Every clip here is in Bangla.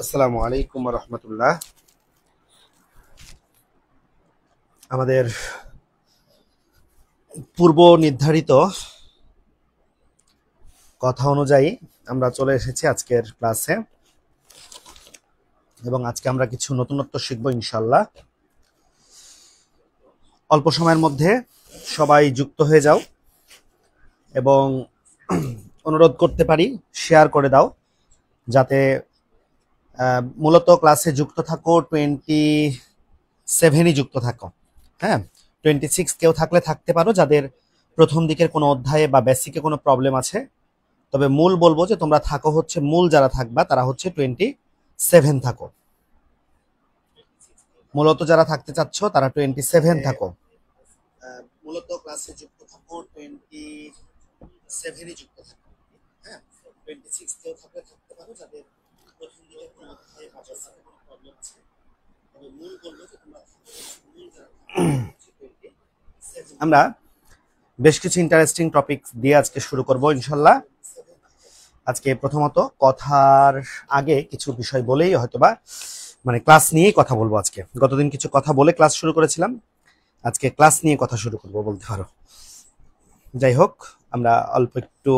আসসালামু আলাইকুম রহমতুল্লাহ। আমাদের পূর্ব নির্ধারিত কথা অনুযায়ী আমরা চলে এসেছি আজকের ক্লাসে এবং আজকে আমরা কিছু নতুনত্ব শিখব ইনশাল্লাহ। অল্প সময়ের মধ্যে সবাই যুক্ত হয়ে যাও এবং অনুরোধ করতে পারি শেয়ার করে দাও, যাতে মূলত ক্লাসে যুক্ত থাকো 27ই যুক্ত থাকো। হ্যাঁ, 26 কেউ থাকলে থাকতে পারো যাদের প্রথম দিকের কোনো অধ্যায়ে বা বেসিকে কোনো প্রবলেম আছে। তবে মূল বলবো যে তোমরা থাকো হচ্ছে, মূল যারা থাকবা তারা হচ্ছে 27 থাকো। মূলত যারা থাকতে চাচ্ছ তারা 27 থাকো। মূলত ক্লাসে যুক্ত থাকো 27ই যুক্ত থাকো। হ্যাঁ, 26 কেউ থাকলে থাকতে পারো যাদের প্রথম দিকের কোনো অধ্যায়ে বা বেসিকে কোনো প্রবলেম আছে। তবে মূল বলবো যে তোমরা আমরা বেশ কিছু ইন্টারেস্টিং টপিক দিয়ে আজকে শুরু করব ইনশাল্লাহ। আজকে প্রথমত কথার আগে কিছু বিষয় বলেই হয়তোবা ক্লাস নিয়েই কথা বলবো। আজকে গতদিন কিছু কথা বলে ক্লাস শুরু করেছিলাম, আজকে ক্লাস নিয়ে কথা শুরু করব বলতে পারো। যাই হোক, আমরা অল্প একটু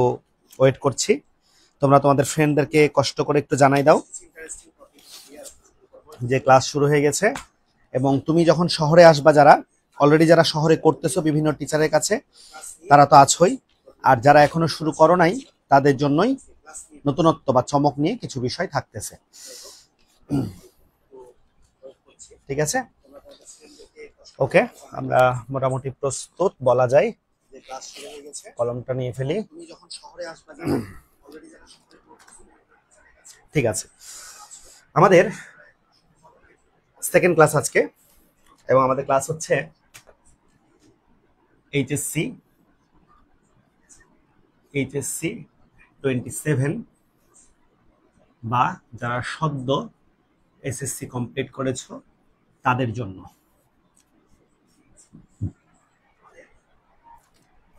ওয়েট করছি, তোমরা তোমাদের ফ্রেন্ডদেরকে কষ্ট করে একটু জানাই দাও যে ক্লাস শুরু হয়ে গেছে। এবং তুমি যখন শহরে আসবা, যারা অলরেডি যারা শহরে করতেছো বিভিন্ন টিচারের কাছে, তারা তো আছোই, আর যারা এখনো শুরু করো নাই তাদের জন্যই নতুনত্ব বা চমক নিয়ে কিছু বিষয় থাকতেছে। ঠিক আছে, ওকে, আমরা মোটামুটি প্রস্তুত বলা যায়। কলমটা নিয়ে ফেলি। ঠিক আছে, আমাদের সেকেন্ড ক্লাস আজকে, এবং আমাদের ক্লাস হচ্ছে এইচএসসি 27 বা যারা সদ্য এসএসসি কমপ্লিট করেছো তাদের জন্য।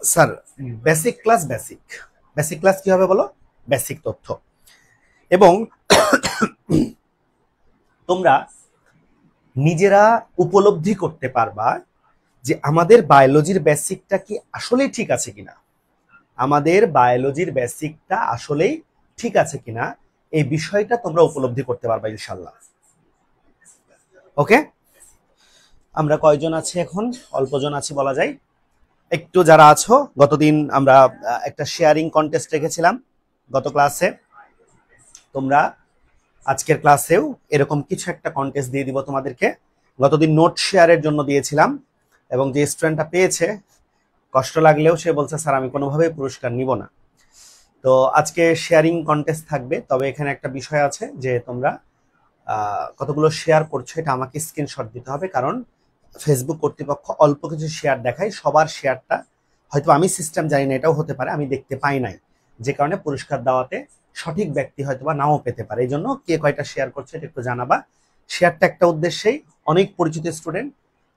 Sir, basic class basic class কি হবে বলো? বেসিক তথ্য। এবং তোমরা নিজেরা উপলব্ধি করতে পারবা যে আমাদের বায়োলজির বেসিকটা কি আসলেই ঠিক আছে কিনা, আমাদের বায়োলজির বেসিকটা আসলেই ঠিক আছে কিনা, এই বিষয়টা তোমরা উপলব্ধি করতে পারবা ইনশাল্লাহ। ওকে, আমরা কয়জন আছি এখন? অল্পজন আছি বলা যায়। একটু যারা আছো, গতদিন আমরা একটা শেয়ারিং কন্টেস্ট রেখেছিলাম গত ক্লাসে, তোমরা আজকের ক্লাসেও এরকম কিছু একটা কন্টেস্ট দিয়ে দিব তোমাদেরকে। গতদিন নোট শেয়ারের জন্য দিয়েছিলাম, এবং যে স্টুডেন্টটা পেয়েছে কষ্ট লাগলেও সে বলছে স্যার আমি কোনোভাবেই পুরস্কার নিব না। তো আজকে শেয়ারিং কন্টেস্ট থাকবে, তবে এখানে একটা বিষয় আছে যে তোমরা কতগুলো শেয়ার করছো এটা আমাকে স্ক্রিনশট দিতে হবে, কারণ ফেসবুক কর্তৃপক্ষ অল্প কিছু শেয়ার দেখায়, সবার শেয়ারটা হয়তো আমি সিস্টেম জানি না, এটাও হতে পারে আমি দেখতে পাই নাই, যে কারণে পুরস্কার দেওয়াতে সঠিক ব্যক্তি হয়তোবা নাও পেতে পারে। এই জন্য কে কয়টা শেয়ার করছে এটা একটু জানাবা। শেয়ারটা একটা উদ্দেশ্যেই, অনেক পরিচিত স্টুডেন্ট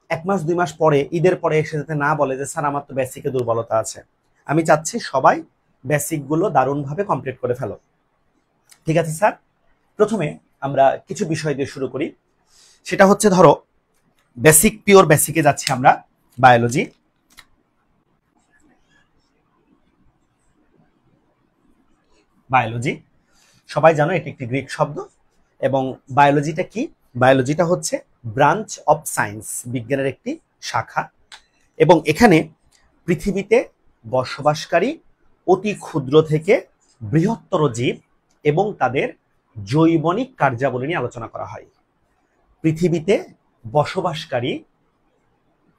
1 মাস 2 মাস পরে, ঈদের পরে এসে যাতে না বলে যে স্যার আমার তো বেসিকে দুর্বলতা আছে। আমি চাচ্ছি সবাই বেসিকগুলো দারুণভাবে কমপ্লিট করে ফেলো। ঠিক আছে স্যার, প্রথমে আমরা কিছু বিষয় দিয়ে শুরু করি। সেটা হচ্ছে, ধরো বেসিক, পিওর বেসিকে যাচ্ছি আমরা। বায়োলজি সবাই জানো এটি একটি গ্রিক শব্দ, এবং বায়োলজিটা কি? বায়োলজিটা হচ্ছে ব্রাঞ্চ অফ সায়েন্স, বিজ্ঞানের একটি শাখা। এবং এখানে পৃথিবীতে বসবাসকারী অতি ক্ষুদ্র থেকে বৃহত্তর জীব এবং তাদের জৈবনিক কার্যাবলী নিয়ে আলোচনা করা হয়। পৃথিবীতে বসবাসকারী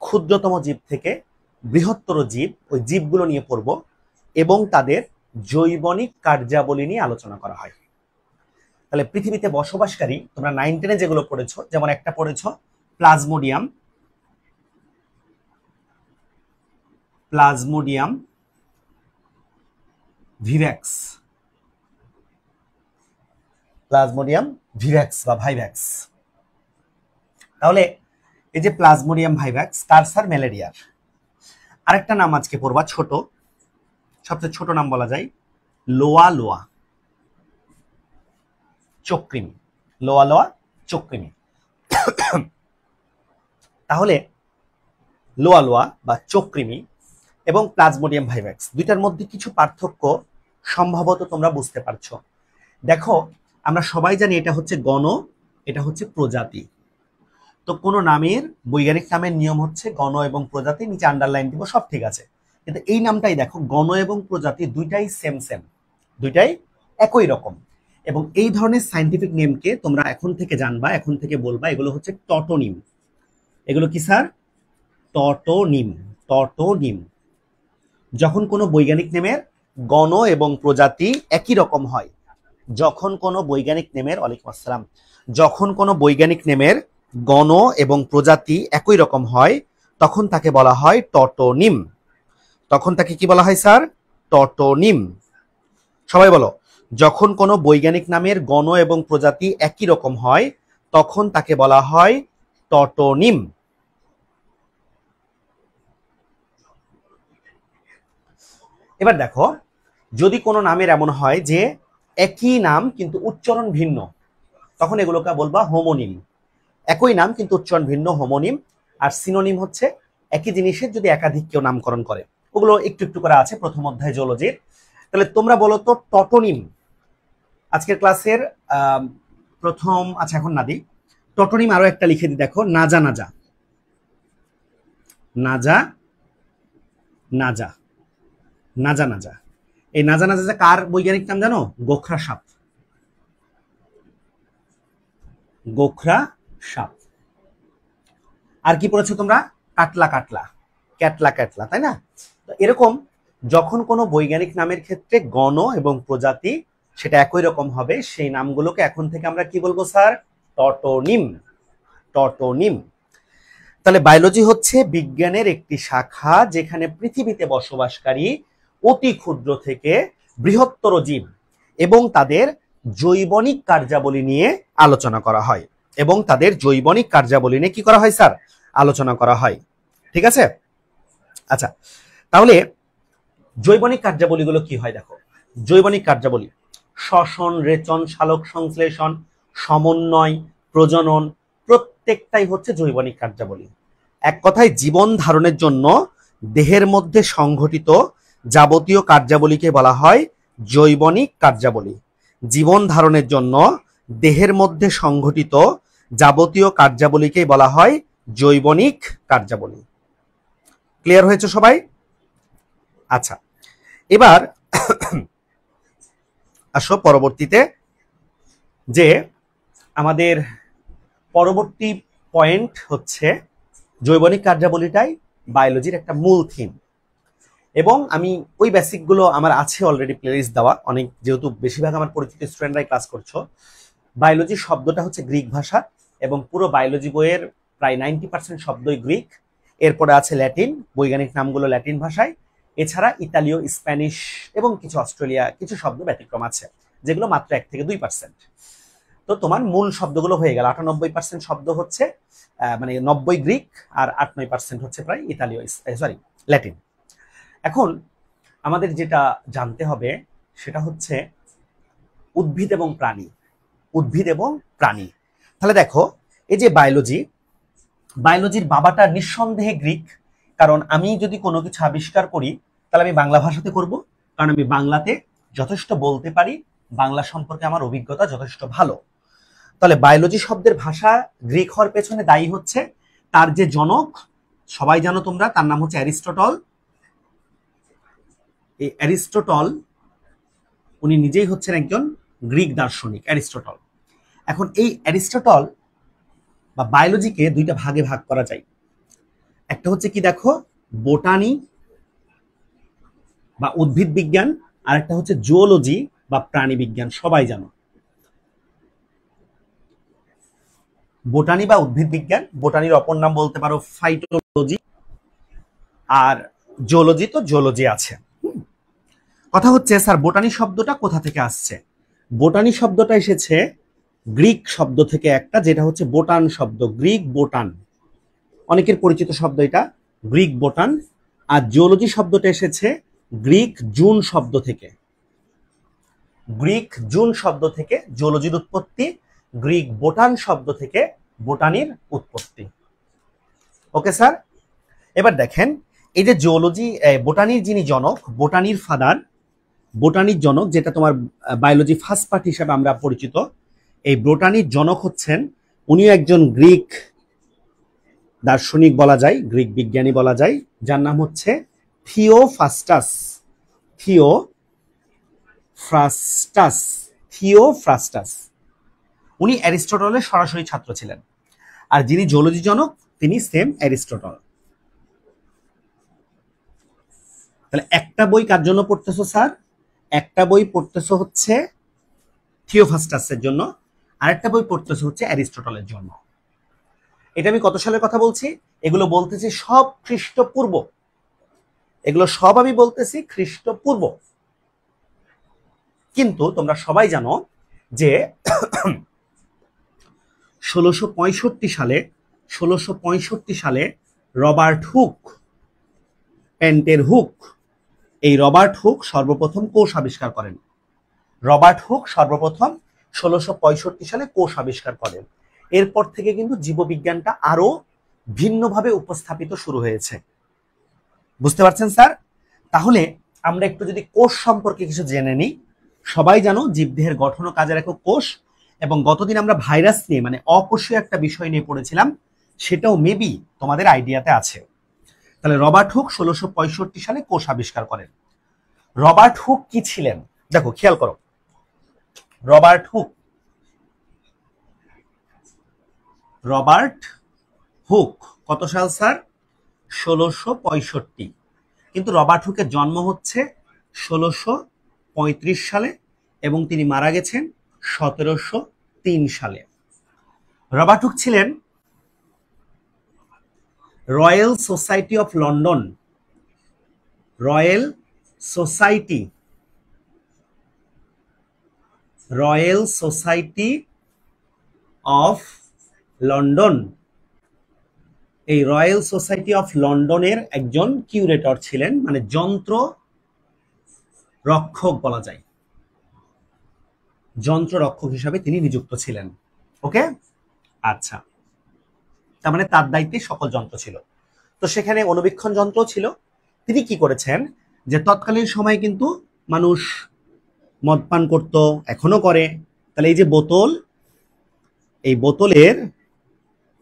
ক্ষুদ্রতম জীব থেকে বৃহত্তর জীব, ওই জীবগুলো নিয়ে পড়ব, এবং তাদের জৈবনিক কার্যাবলী নিয়ে আলোচনা করা হয়। তাহলে পৃথিবীতে বসবাসকারী, তোমরা 9-10 যেগুলো পড়েছো, যেমন একটা পড়েছো প্লাজমোডিয়াম ভিভ্যাক্স, বা ভাইভ্যাক্স। তাহলে এই যে প্লাজমোডিয়াম ভাইভ্যাক্স, কার স্যার? ম্যালেরিয়ার। আরেকটা নাম আজকে পড়বা, ছোট, সবচেয়ে ছোট নাম বলা যায় লোয়া চক্রিম। লোয়া লোয়া চোখকৃমি। তাহলে লোয়া লোয়া বা চোখকৃমি এবং প্লাজমোডিয়াম ভাইভ্যাক্স দুইটার মধ্যে কিছু পার্থক্য সম্ভবত তোমরা বুঝতে পারছো। দেখো, আমরা সবাই জানি এটা হচ্ছে গণ, এটা হচ্ছে প্রজাতি। তো কোনো নামের বৈজ্ঞানিক নামের নিয়ম হচ্ছে গণ এবং প্রজাতি, নিচে আন্ডারলাইন দিব, সব ঠিক আছে। কিন্তু এই নামটাই দেখো, গণ এবং প্রজাতি দুইটাই সেম সেম, দুইটাই একই রকম। এবং এই ধরনের সায়েন্টিফিক নেমকে তোমরা এখন থেকে জানবা, এখন থেকে বলবা এগুলো হচ্ছে টটোনিম। এগুলো কি স্যার? টটোনিম। টটোনিম। যখন কোনো বৈজ্ঞানিক নেমের গণ এবং প্রজাতি একই রকম হয়, যখন কোনো বৈজ্ঞানিক নেমের, ওয়ালাইকুম আসসালাম, যখন কোনো বৈজ্ঞানিক নেমের গণ এবং প্রজাতি একই রকম হয়, তখন তাকে বলা হয় টটোনিম। তখন তাকে কি বলা হয় স্যার? টটোনিম। সবাই বলো, যখন কোনো বৈজ্ঞানিক নামের গণ এবং প্রজাতি একই রকম হয়, তখন তাকে বলা হয় টটোনিম। এবার দেখো, যদি কোনো নামের এমন হয় যে একই নাম কিন্তু উচ্চারণ ভিন্ন, তখন এগুলোকে বলবা হোমোনিম। একই নাম কিন্তু উচ্চারণ ভিন্ন, হোমোনিম। আর সিনোনিম হচ্ছে একই জিনিসের যদি একাধিক কেউ নামকরণ করে। ওগুলো একটু একটু করে আছে প্রথম অধ্যায় জুলজির। তাহলে তোমরা বলো তো টটোনিম, আজকের ক্লাসের প্রথম, আচ্ছা এখন না দিই, টটোনিম আরো একটা লিখে দিই, দেখো, নাজা নাজা। নাজা নাজা। নাজা নাজা। এই নাজা নাজা কার বৈজ্ঞানিক নাম জানো? গোখরা সাপ। গোখরা সাপ। আর কি পড়েছো তোমরা? কাটলা কাটলা, ক্যাটলা ক্যাটলা, তাই না? তো এরকম যখন কোনো বৈজ্ঞানিক নামের ক্ষেত্রে গণ এবং প্রজাতি সেটা একই রকম হবে, সেই নামগুলোকে এখন থেকে আমরা কি বলবো স্যার? টটোনিম। টটোনিম। তাহলে বায়োলজি হচ্ছে বিজ্ঞানের একটি শাখা, যেখানে পৃথিবীতে বসবাসকারী অতি ক্ষুদ্র থেকে বৃহত্তর জীব এবং তাদের জৈবনিক কার্যাবলী নিয়ে আলোচনা করা হয়। এবং তাদের জৈবনিক কার্যাবলী নিয়ে কি করা হয় স্যার? আলোচনা করা হয়। ঠিক আছে? আচ্ছা, তাহলে জৈবনিক কার্যাবলীগুলো কি হয় দেখো। জৈবনিক কার্যাবলী শ্বসন, রেচন, সালোক সংশ্লেষণ, সমন্বয়, প্রজনন, প্রত্যেকটাই হচ্ছে জৈবনিক কার্যাবলী। এক কথায় জীবন ধারণের জন্য দেহের মধ্যে সংঘটিত যাবতীয় কার্যাবলীকে বলা হয় জৈবনিক কার্যাবলী। জীবন ধারণের জন্য দেহের মধ্যে সংঘটিত যাবতীয় কার্যাবলীকে বলা হয় জৈবনিক কার্যাবলী। ক্লিয়ার হয়েছে সবাই? আচ্ছা, এবার আসো পরবর্তীতে, যে আমাদের পরবর্তী পয়েন্ট হচ্ছে জৈবনিক কার্যাবলীটাই বায়োলজির একটা মূল থিম। এবং আমি ওই বেসিকগুলো আমার আছে অলরেডি প্লেলিস্ট দেওয়া অনেক, যেহেতু বেশিরভাগ আমার পরিচিত স্টুডেন্টরাই ক্লাস করছো। বায়োলজি শব্দটা হচ্ছে গ্রিক ভাষা এবং পুরো বায়োলজি বইয়ের প্রায় 90% শব্দই গ্রিক। এরপরে আছে ল্যাটিন, বৈজ্ঞানিক নামগুলো ল্যাটিন ভাষায়। এছাড়া ইতালীয়, স্প্যানিশ এবং কিছু অস্ট্রেলিয়া কিছু শব্দ ব্যতিক্রম আছে, যেগুলো মাত্র 1 থেকে 2%। তো তোমার মূল শব্দগুলো হয়ে গেল। 98% শব্দ হচ্ছে মানে 90 গ্রিক, আর 8-9% হচ্ছে প্রায় ইতালীয়, ল্যাটিন। এখন আমাদের যেটা জানতে হবে সেটা হচ্ছে উদ্ভিদ এবং প্রাণী। উদ্ভিদ এবং প্রাণী। তাহলে দেখো, এই যে বায়োলজি, বায়োলজির বাবাটা নিঃসন্দেহে গ্রিক। কারণ আমি যদি কোনো কিছু আবিষ্কার করি তাহলে আমি বাংলা ভাষাতে করব, কারণ আমি বাংলাতে যথেষ্ট বলতে পারি, বাংলা সম্পর্কে আমার অভিজ্ঞতা যথেষ্ট ভালো। তাহলে বায়োলজি শব্দের ভাষা গ্রিক হওয়ার পেছনে দায়ী হচ্ছে তার যে জনক, সবাই জানো তোমরা, তার নাম হচ্ছে অ্যারিস্টটল। এই অ্যারিস্টটল উনি নিজেই হচ্ছেন একজন গ্রিক দার্শনিক, অ্যারিস্টটল। এখন এই অ্যারিস্টটল বা বায়োলজিকে দুইটা ভাগে ভাগ করা যায়। একটা হচ্ছে কি দেখো, বোটানি বা উদ্ভিদ বিজ্ঞান, আর একটা হচ্ছে জুওলজি বা প্রাণী বিজ্ঞান। সবাই জানো বোটানি বা উদ্ভিদ বিজ্ঞান, বোটানির অপর নাম বলতে পারো ফাইটোলজি, আর জুওলজি তো জুওলজি আছে। কথা হচ্ছে স্যার বোটানি শব্দটা কোথা থেকে আসছে? বোটানি শব্দটা এসেছে গ্রিক শব্দ থেকে একটা, যেটা হচ্ছে বোটান শব্দ, গ্রিক বোটান, অনেকের পরিচিত শব্দ এটা, গ্রিক বোটান। আর জিওলজি শব্দটা এসেছে গ্রিক জুন শব্দ থেকে। গ্রিক জুন শব্দ থেকে জিওলজির উৎপত্তি। গ্রিক বোটান শব্দ থেকে বোটানির উৎপত্তি। ওকে স্যার, এবার দেখেন এই যে জিওলজি বোটানির যিনি জনক, বোটানির ফাদার, বোটানির জনক, যেটা তোমার বায়োলজি ফার্স্ট পার্ট হিসাবে আমরা পরিচিত, এই বোটানির জনক হচ্ছেন, উনিও একজন গ্রিক দার্শনিক বলা যায়, গ্রিক বিজ্ঞানী বলা যায়, যার নাম হচ্ছে থিওফ্রাস্টাস। থিওফ্রাস্টাস উনি অ্যারিস্টটলের সরাসরি ছাত্র ছিলেন। আর যিনি জিওলজি জনক তিনি সেম অ্যারিস্টটল। তাহলে একটা বই কার জন্য পড়তেছো স্যার? একটা বই পড়তেছো হচ্ছে থিওফ্রাস্টাসের জন্য, আরেকটা বই পড়তেছো হচ্ছে অ্যারিস্টটলের জন্য। এটা আমি কত সালের কথা বলছি? এগুলো বলতেছি সব খ্রিস্টপূর্ব, এগুলো সব আমি বলতেছি খ্রিস্টপূর্ব। কিন্তু তোমরা সবাই জানো যে 1665 সালে রবার্ট হুক, পেন্টের হুক, এই রবার্ট হুক সর্বপ্রথম কোষ আবিষ্কার করেন। রবার্ট হুক সর্বপ্রথম 1665 সালে কোষ আবিষ্কার করেন। এরপর থেকে কিন্তু জীববিজ্ঞানটা আরো ভিন্নভাবে উপস্থাপিত শুরু হয়েছে। বুঝতে পারছেন স্যার? তাহলে আমরা একটু যদি কোষ সম্পর্কে কিছু জেনে নিই। সবাই জানো জীবদেহের গঠন ও কাজের একক কোষ, এবং গতদিন আমরা ভাইরাস নিয়ে মানে অকোষীয় একটা বিষয় নিয়ে পড়েছিলাম, সেটাও মেবি তোমাদের আইডিয়াতে আছে। তাহলে রবার্ট হুক 1665 সালে কোষ আবিষ্কার করেন। রবার্ট হুক কি ছিলেন দেখো, খেয়াল করো। রবার্ট হুক কত সাল স্যার? 1665। কিন্তু রবার্ট হুকের জন্ম হচ্ছে 1635 সালে এবং তিনি মারা গেছেন 1703 সালে। রবার্ট হুক ছিলেন royal society of London, royal society of London, এই রয়্যাল সোসাইটি অফ লন্ডনের একজন কিউরেটর ছিলেন, মানে যন্ত্র রক্ষক বলা যায়, যন্ত্র রক্ষক হিসাবে তিনি নিযুক্ত ছিলেন। ওকে, আচ্ছা, তার মানে তার দায়িত্বে সকল যন্ত্র ছিল। তো সেখানে অনুবীক্ষণ যন্ত্র ছিল। তিনি কি করেছেন যে তৎকালীন সময়ে কিন্তু মানুষ মদ পান করত, এখনো করে। তাহলে এই যে বোতল,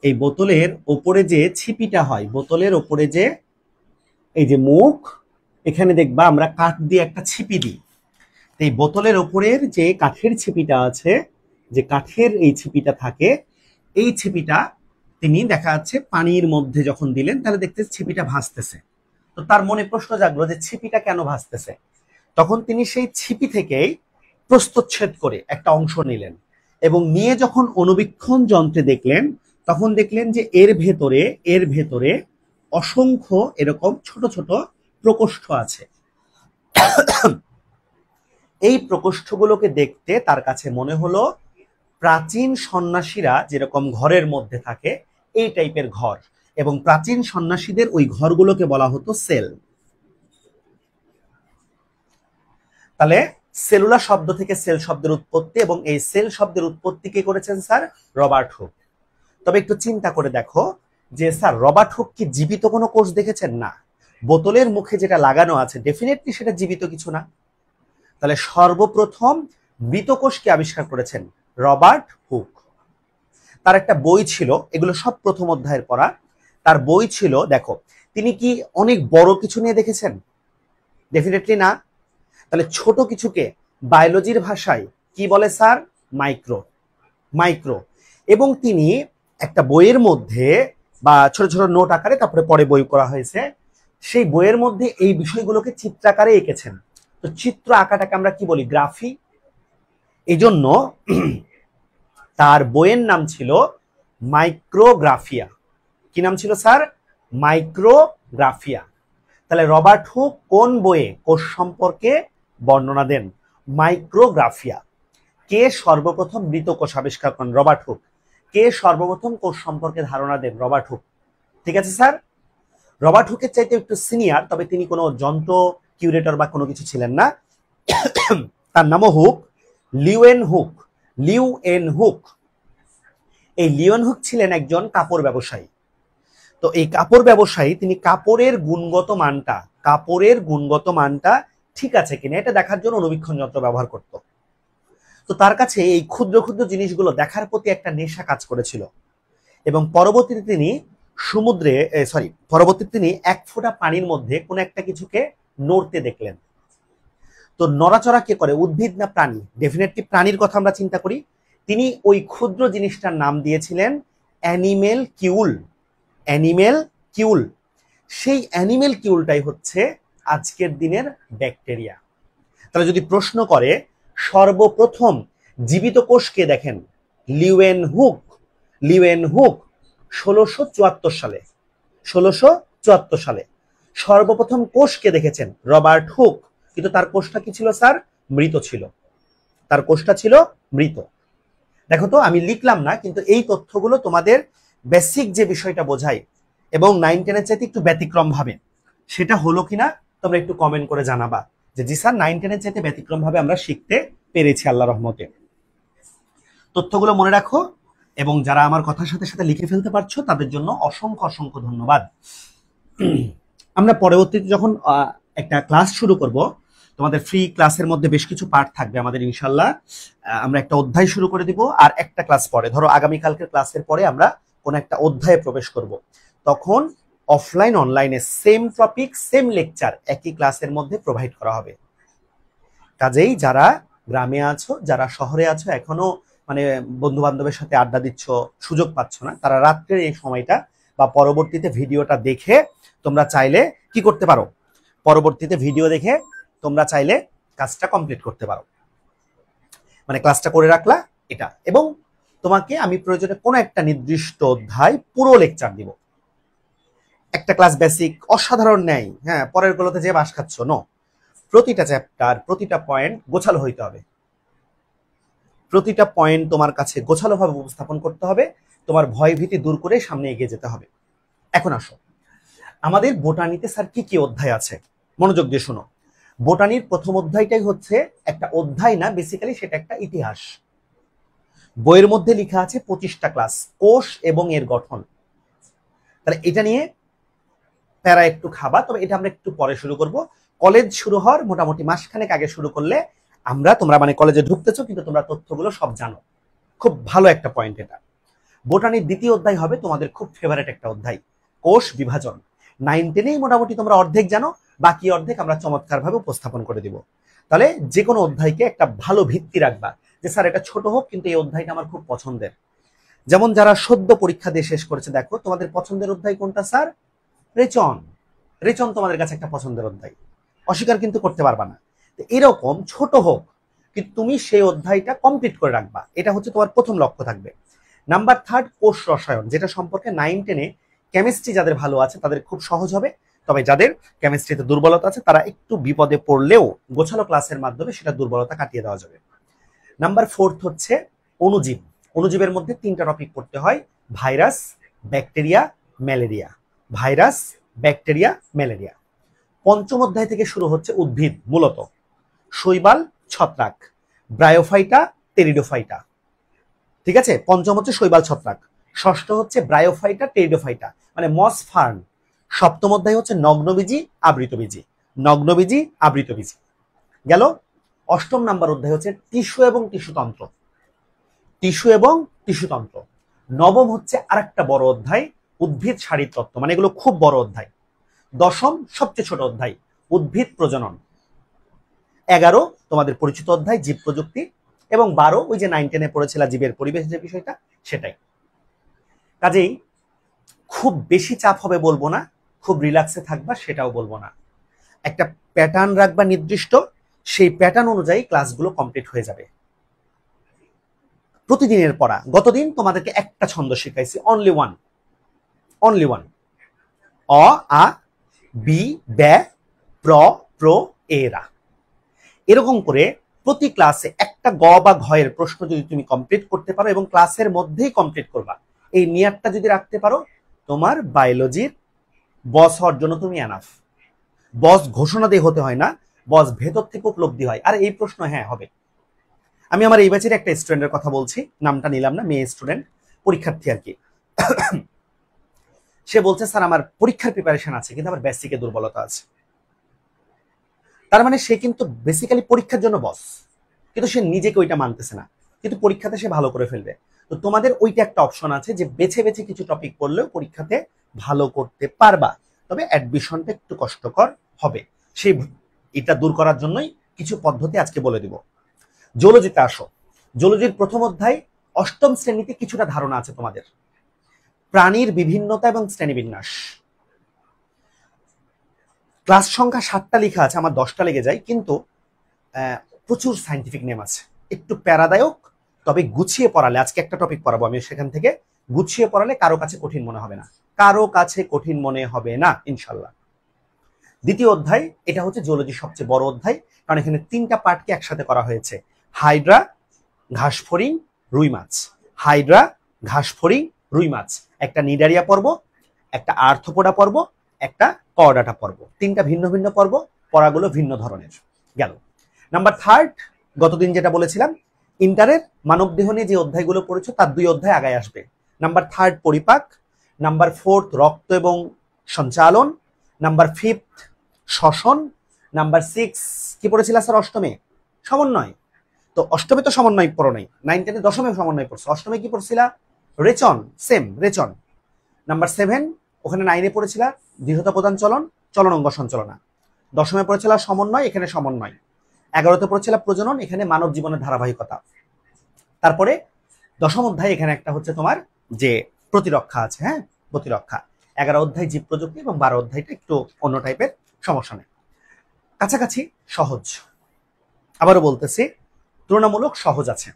এই বোতলের ওপরে যে ছিপিটা হয়, বোতলের ওপরে যে এই যে মুখ, এখানে দেখবা আমরা কাঠ দিয়ে একটা ছিপি দিই। এই বোতলের ওপরের যে কাঠের ছিপিটা আছে, যে কাঠের এই ছিপিটা থাকে, এই ছিপিটা তিনি দেখা যাচ্ছে পানির মধ্যে যখন দিলেন তাহলে দেখতে ছিপিটা ভাসতেছে। তো তার মনে প্রশ্ন জাগলো যে ছিপিটা কেন ভাসতেছে। তখন তিনি সেই ছিপি থেকেই প্রস্থচ্ছেদ করে একটা অংশ নিলেন এবং নিয়ে যখন অনুবীক্ষণ যন্ত্রে দেখলেন, তখন দেখলেন যে এর ভেতরে অসংখ্য এরকম ছোট ছোট প্রকোষ্ঠ আছে। এই প্রকোষ্ঠগুলোকে দেখতে তার কাছে মনে হলো প্রাচীন সন্ন্যাসীরা যেরকম ঘরের মধ্যে থাকে এই টাইপের ঘর, এবং প্রাচীন সন্ন্যাসীদের ওই ঘরগুলোকে বলা হতো সেল। তাহলে সেলুলার শব্দ থেকে সেল শব্দের উৎপত্তি, এবং এই সেল শব্দের উৎপত্তি কে করেছেন স্যার? Robert Hooke. তবে একটু চিন্তা করে দেখো যে স্যার রবার্ট হুক কি জীবিত কোনো কোষ দেখেছেন? না। বোতলের মুখে যেটা লাগানো আছে ডেফিনেটলি সেটা জীবিত কিছু না। তাহলে সর্বপ্রথম মৃত কোষকে আবিষ্কার করেছেন রবার্ট হুক। তার একটা বই ছিল, এগুলো সব প্রথম অধ্যায়ের পড়া। তার বই ছিল, দেখো তিনি কি অনেক বড় কিছু নিয়ে দেখেছেন? ডেফিনেটলি না। তাহলে ছোট কিছুকে বায়োলজির ভাষায় কি বলে স্যার? মাইক্রো। এবং তিনি একটা বইয়ের মধ্যে বা ছোট ছোট নোট আকারে, তারপরে পরে বই করা হয়েছে, সেই বইয়ের মধ্যে এই বিষয়গুলোকে চিত্রাকারে এঁকেছেন। তো চিত্র আঁকাটাকে আমরা কি বলি? গ্রাফি। এই জন্য তার বইয়ের নাম ছিল মাইক্রোগ্রাফিয়া। কি নাম ছিল স্যার? মাইক্রোগ্রাফিয়া। তাহলে রবার্ট হুক কোন বইয়ে কোষ সম্পর্কে বর্ণনা দেন? মাইক্রোগ্রাফিয়া। কে সর্বপ্রথম মৃত কোষ আবিষ্কার করেন? Robert Hooke. কে সর্বপ্রথম কোষ সম্পর্কে ধারণা দেন? Robert Hooke. ঠিক আছে স্যার? রবার্ট হুকের চাইতে একটু সিনিয়র, তবে তিনি কোনো যন্ত্র কিউরেটর বা কোনো কিছু ছিলেন না। তার নামও হুক, লিউয়েন হুক। এই লিওনহুক ছিলেন একজন কাপড় ব্যবসায়ী। তো এই কাপড় ব্যবসায়ী তিনি কাপড়ের গুণগত মানটা ঠিক আছে কিনা এটা দেখার জন্য অনুবীক্ষণ যন্ত্র ব্যবহার করত। তো তার কাছে এই ক্ষুদ্র ক্ষুদ্র জিনিসগুলো দেখার প্রতি একটা নেশা কাজ করেছিল এবং পরবর্তীতে তিনি এক ফোঁটা পানির মধ্যে কোনো একটা কিছুকে নড়তে দেখলেন। তো নড়াচড়া কে করে, উদ্ভিদ না প্রাণী? ডেফিনেটলি প্রাণীর কথা আমরা চিন্তা করি। তিনি ওই ক্ষুদ্র জিনিসটার নাম দিয়েছিলেন অ্যানিমেল কিউল। সেই অ্যানিমেল কিউলটাই হচ্ছে আজকের দিনের ব্যাকটেরিয়া। তাহলে যদি প্রশ্ন করে সর্বপ্রথম জীবিত কোষকে দেখেন, লিওয়েনহুক 1674 সালে সর্বপ্রথম কোষকে দেখেছেন রবার্ট হুক, কিন্তু তার কোষটা কি ছিল স্যার? মৃত ছিল। দেখো তো আমি লিখলাম না, কিন্তু এই তথ্যগুলো তোমাদের বেসিক যে বিষয়টা বোঝায় এবং 9, 10 এর চাইতে একটু ব্যতিক্রম ভাবে, সেটা হলো কিনা তোমরা একটু কমেন্ট করে জানাবা যে জি স্যার 9, 10 এর চাইতে ব্যতিক্রম ভাবে আমরা শিখতে পেরেছি আল্লাহ রহমতে। তথ্যগুলো মনে রাখো এবং যারা আমার কথার সাথে সাথে লিখে ফেলতে পারছো তাদের জন্য অসংখ্য অসংখ্য ধন্যবাদ। আমরা পরবর্তীতে যখন একটা ক্লাস শুরু করব, তোমাদের ফ্রি ক্লাসের মধ্যে বেশ কিছু পার্ট থাকবে আমাদের ইনশাল্লাহ। আমরা একটা অধ্যায় শুরু করে দিব, আর একটা ক্লাস পরে, ধরো আগামীকালকের ক্লাসের পরে আমরা কোন একটা অধ্যায়ে প্রবেশ করব। তখন অফলাইন অনলাইনে সেম টপিক সেম লেকচার একই ক্লাসের মধ্যে প্রোভাইড করা হবে। কাজেই যারা গ্রামে আছো, যারা শহরে আছো, এখনো মানে বন্ধু বান্ধবের সাথে আড্ডা দিচ্ছ, সুযোগ পাচ্ছ না, তারা রাত্রের এই সময়টা বা পরবর্তীতে ভিডিওটা দেখে তোমরা চাইলে কি করতে পারো, পরবর্তীতে ভিডিও দেখে তোমরা চাইলে কাজটা কমপ্লিট করতে পারো। মানে ক্লাসটা করে রাখলা এটা, এবং তোমাকে আমি প্রয়োজনে কোনো একটা নির্দিষ্ট অধ্যায় পুরো লেকচার দিব। একটা ক্লাস বেসিক অসাধারণ নেই, হ্যাঁ পরের গুলোতে যে বাস খাচ্ছ, নো। প্রতিটা চ্যাপ্টার, প্রতিটা পয়েন্ট গোছালো হইতে হবে। প্রতিটা পয়েন্ট তোমার কাছে গোছালোভাবে উপস্থাপন করতে হবে, তোমার ভয় ভীতি দূর করে সামনে এগিয়ে যেতে হবে। এখন আসো, আমাদের বোটানিতে স্যার কি কি অধ্যায় আছে, মনোযোগ দিয়ে শোনো। বোটানির প্রথম অধ্যায়টাই হচ্ছে একটা অধ্যায় না, বেসিক্যালি সেটা একটা ইতিহাস। বইয়ের মধ্যে লেখা আছে 25টা ক্লাস, কোষ এবং এর গঠন। তাহলে এটা নিয়ে প্যারা একটু খাবা, তবে এটা আমরা একটু পরে শুরু করব। কলেজ শুরু হওয়ার মোটামুটি মাসখানেক আগে শুরু করলে তোমরা মানে কলেজে ঢুকতেছো, কিন্তু তোমরা তথ্যগুলো সব জানো। খুব ভালো একটা পয়েন্ট এটা। বোটানির দ্বিতীয় অধ্যায় হবে তোমাদের খুব ফেভারিট একটা অধ্যায়, কোষ বিভাজন। 9, 10 মোটামুটি তোমরা অর্ধেক জানো, বাকি অর্ধেক আমরা চমৎকার ভাবে উপস্থাপন করে দিব। তাহলে যে কোনো অধ্যায়কে একটা ভালো ভিত্তি রাখবা, যে স্যার এটা ছোট হোক কিন্তু এই অধ্যায়টা আমার খুব পছন্দের। যেমন যারা সদ্য পরীক্ষা দিয়ে শেষ করেছে, দেখো তোমাদের পছন্দের অধ্যায় কোনটা স্যার? রেচন তোমাদের কাছে একটা পছন্দের অধ্যায়, অস্বীকার কিন্তু করতে পারবা না। এরকম ছোট হোক কিন্তু তুমি সেই অধ্যায়টা কমপ্লিট করে রাখবা, এটা হচ্ছে তোমার প্রথম লক্ষ্য থাকবে। নাম্বার 3, কোষ রসায়ন, যেটা সম্পর্কে 9, 10 কেমিস্ট্রি যাদের ভালো আছে তাদের খুব সহজ হবে, তবে যাদের কেমিস্ট্রিতে দুর্বলতা আছে তারা একটু বিপদে পড়লেও গোছালো ক্লাসের মাধ্যমে সেটা দুর্বলতা কাটিয়ে দেওয়া যাবে। নাম্বার 4 হচ্ছে অণুজীব। অণুজীবের মধ্যে 3টা টপিক পড়তে হয়, ভাইরাস, ব্যাকটেরিয়া, ম্যালেরিয়া। পঞ্চম অধ্যায় থেকে শুরু হচ্ছে উদ্ভিদ, মূলত শৈবাল, ছত্রাক, ব্রায়োফাইটা, টেরিডোফাইটা। ঠিক আছে, পঞ্চম হচ্ছে শৈবাল, ছত্রাক। ষষ্ঠ হচ্ছে ব্রায়োফাইটা, টেরিডোফাইটা মানে মস ফার্ন। সপ্তম অধ্যায় হচ্ছে নগ্নবীজি, আবৃতবীজি গেল। অষ্টম নাম্বার অধ্যায় হচ্ছে টিস্যু এবং টিস্যুতন্ত্র। নবম হচ্ছে আরেকটা বড় অধ্যায়, উদ্ভিদ শারীরতত্ত্ব, মানে এগুলো খুব বড় অধ্যায়। দশম সবচেয়ে ছোট অধ্যায়, উদ্ভিদ প্রজনন। 11 তোমাদের পরিচিত অধ্যায়, জীব প্রযুক্তি। এবং 12 ওই যে 9, 10 পড়েছিল জীবের পরিবেশ যে বিষয়টা, সেটাই। কাজেই খুব বেশি চাপ হবে বলবো না, খুব রিল্যাক্সে থাকবা সেটাও বলবো না। একটা প্যাটার্ন রাখবা নির্দিষ্ট, সেই প্যাটার্ন অনুযায়ী ক্লাসগুলো কমপ্লিট হয়ে যাবে। প্রতিদিনের পড়া, গতদিন তোমাদেরকে একটা ছন্দ শিখাইছি, অনলি ওয়ান, অ, আ, বি, ব্যা, প্র, এরা। এরকম করে প্রতি ক্লাসে একটা গ বা ঘ এর প্রশ্ন যদি তুমি কমপ্লিট করতে পারো এবং ক্লাসের মধ্যেই কমপ্লিট করবা, এই নিয়াতটা যদি রাখতে পারো, তোমার বায়োলজির বস হওয়ার জন্য তুমি এনাফ। বস ঘোষণা দিয়ে হতে হয় না, বস ভেতর থেকে উপলব্ধি হয়। আর এই প্রশ্ন হ্যাঁ হবে। আমি আমার এই ব্যাচের একটা স্টুডেন্টের কথা বলছি, নামটা নিলাম না, মেয়ে স্টুডেন্ট, পরীক্ষার্থী আর কি, সে বলছে স্যার আমার পরীক্ষার প্রিপারেশন আছে কিন্তু আমার বেসিকে দুর্বলতা আছে। তার মানে সে কিন্তু বেসিক্যালি পরীক্ষার জন্য বস, কিন্তু সে নিজেকে ওইটা মানতেছে না, কিন্তু পরীক্ষাতে সে ভালো করে ফেলবে। তো তোমাদের ওইটা একটা অপশন আছে যে বেছে বেছে কিছু টপিক পড়লেও পরীক্ষাতে ভালো করতে পারবা, তবে অ্যাডমিশনটা একটু কষ্টকর হবে। সেই এটা দূর করার জন্যই কিছু পদ্ধতি আজকে বলে দিব। জুলজিতে আসো। জুলজির প্রথম অধ্যায় অষ্টম শ্রেণীতে কিছুটা ধারণা আছে তোমাদের। প্রাণীর বিভিন্নতা এবং শ্রেণীবিন্যাস। ক্লাস সংখ্যা 7টা লেখা আছে, আমার 10টা লেগে যায়, কিন্তু প্রচুর সায়েন্টিফিক নেম আছে, একটু প্যারাদায়ক, তবে গুছিয়ে পড়ালে, আজকে একটা টপিক পড়াবো আমি, সেখান থেকে গুছিয়ে পড়ালে কারো কাছে কঠিন মনে হবে না, কারো কাছে কঠিন মনে হবে না ইনশাল্লাহ। দ্বিতীয় অধ্যায়, এটা হচ্ছে জুলজির সবচেয়ে বড় অধ্যায়, কারণ এখানে 3টা পার্টকে একসাথে করা হয়েছে। হাইড্রা, ঘাসফড়িং, রুই মাছ। হাইড্রা, ঘাসফড়িং, রুই মাছ, একটা নিডারিয়া পর্ব, একটা আর্থ্রোপোডা পর্ব, একটা কর্ডাটা পর্ব। 3টা ভিন্ন ভিন্ন পর্ব, পড়াগুলো ভিন্ন ধরনের। গেল নাম্বার 3, গতদিন যেটা বলেছিলাম, ইন্টারের মানবদেহ নিয়ে যে অধ্যায়গুলো পড়েছো তার 2 অধ্যায় আগায় আসবে। নাম্বার 3 পরিপাক, নাম্বার 4 রক্ত এবং সঞ্চালন, নাম্বার 5 শ্বসন, নাম্বার 6 কি পড়েছিলা স্যার অষ্টমে? সমন্বয়। তো অষ্টমে তো সমন্বয় পড়ো নাই, 9, 10 দশমে সমন্বয় পড়ছো। অষ্টমে কি পড়ছিলা? রেচন, সেম রেচন। নাম্বার 7 ওখানে 9-এ পড়েছিলা দৃঢ়তা প্রদান চলন, চলন অঙ্গ সঞ্চালনা। দশমে পড়েছিলা সমন্বয়, এখানে সমন্বয়। 11তে পড়েছিলা প্রজনন, এখানে মানব জীবনের ধারাবাহিকতা। তারপরে দশম অধ্যায় এখানে একটা হচ্ছে তোমার যে প্রতিরক্ষা আছে, হ্যাঁ প্রতিরক্ষা। 11 অধ্যায় জীব প্রযুক্তি এবং 12 অধ্যায়টা একটু অন্য টাইপের, সমস্যা নেই, কাছাকাছি সহজ। আবারও বলতেছি তুলনামূলক সহজ আছে,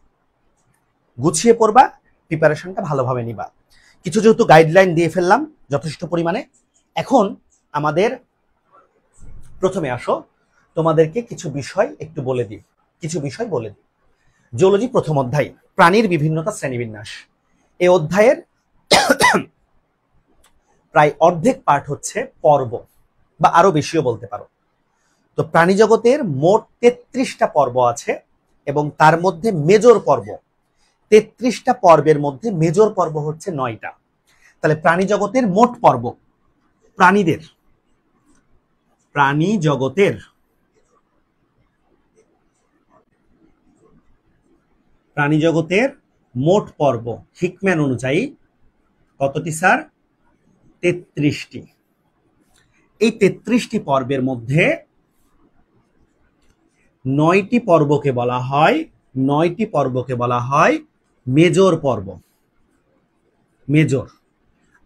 গুছিয়ে পড়বা, প্রিপারেশনটা ভালোভাবে নিবা। কিছু যেহেতু গাইডলাইন দিয়ে ফেললাম যথেষ্ট পরিমাণে, এখন আমাদের প্রথমে আসো তোমাদেরকে কিছু বিষয় একটু বলে দিই, কিছু বিষয় বলে দিই। জুলজি প্রথম অধ্যায় প্রাণীর বিভিন্নতা শ্রেণীবিন্যাস। এই অধ্যায়ের প্রায় অর্ধেক পার্ট হচ্ছে পর্ব, বা আরো বেশিও বলতে পারো। তো প্রাণী জগতের মোট 33টা পর্ব আছে এবং তার মধ্যে মেজর পর্ব, 33টা পর্বের মধ্যে মেজর পর্ব হচ্ছে 9টা। তাহলে প্রাণী জগতের মোট পর্ব, প্রাণী জগতের মোট পর্ব হিকম্যান অনুযায়ী কতটি স্যার? 33টি। এই 33টি পর্বের মধ্যে 9টি পর্বকে বলা হয় মেজর পর্ব, মেজর।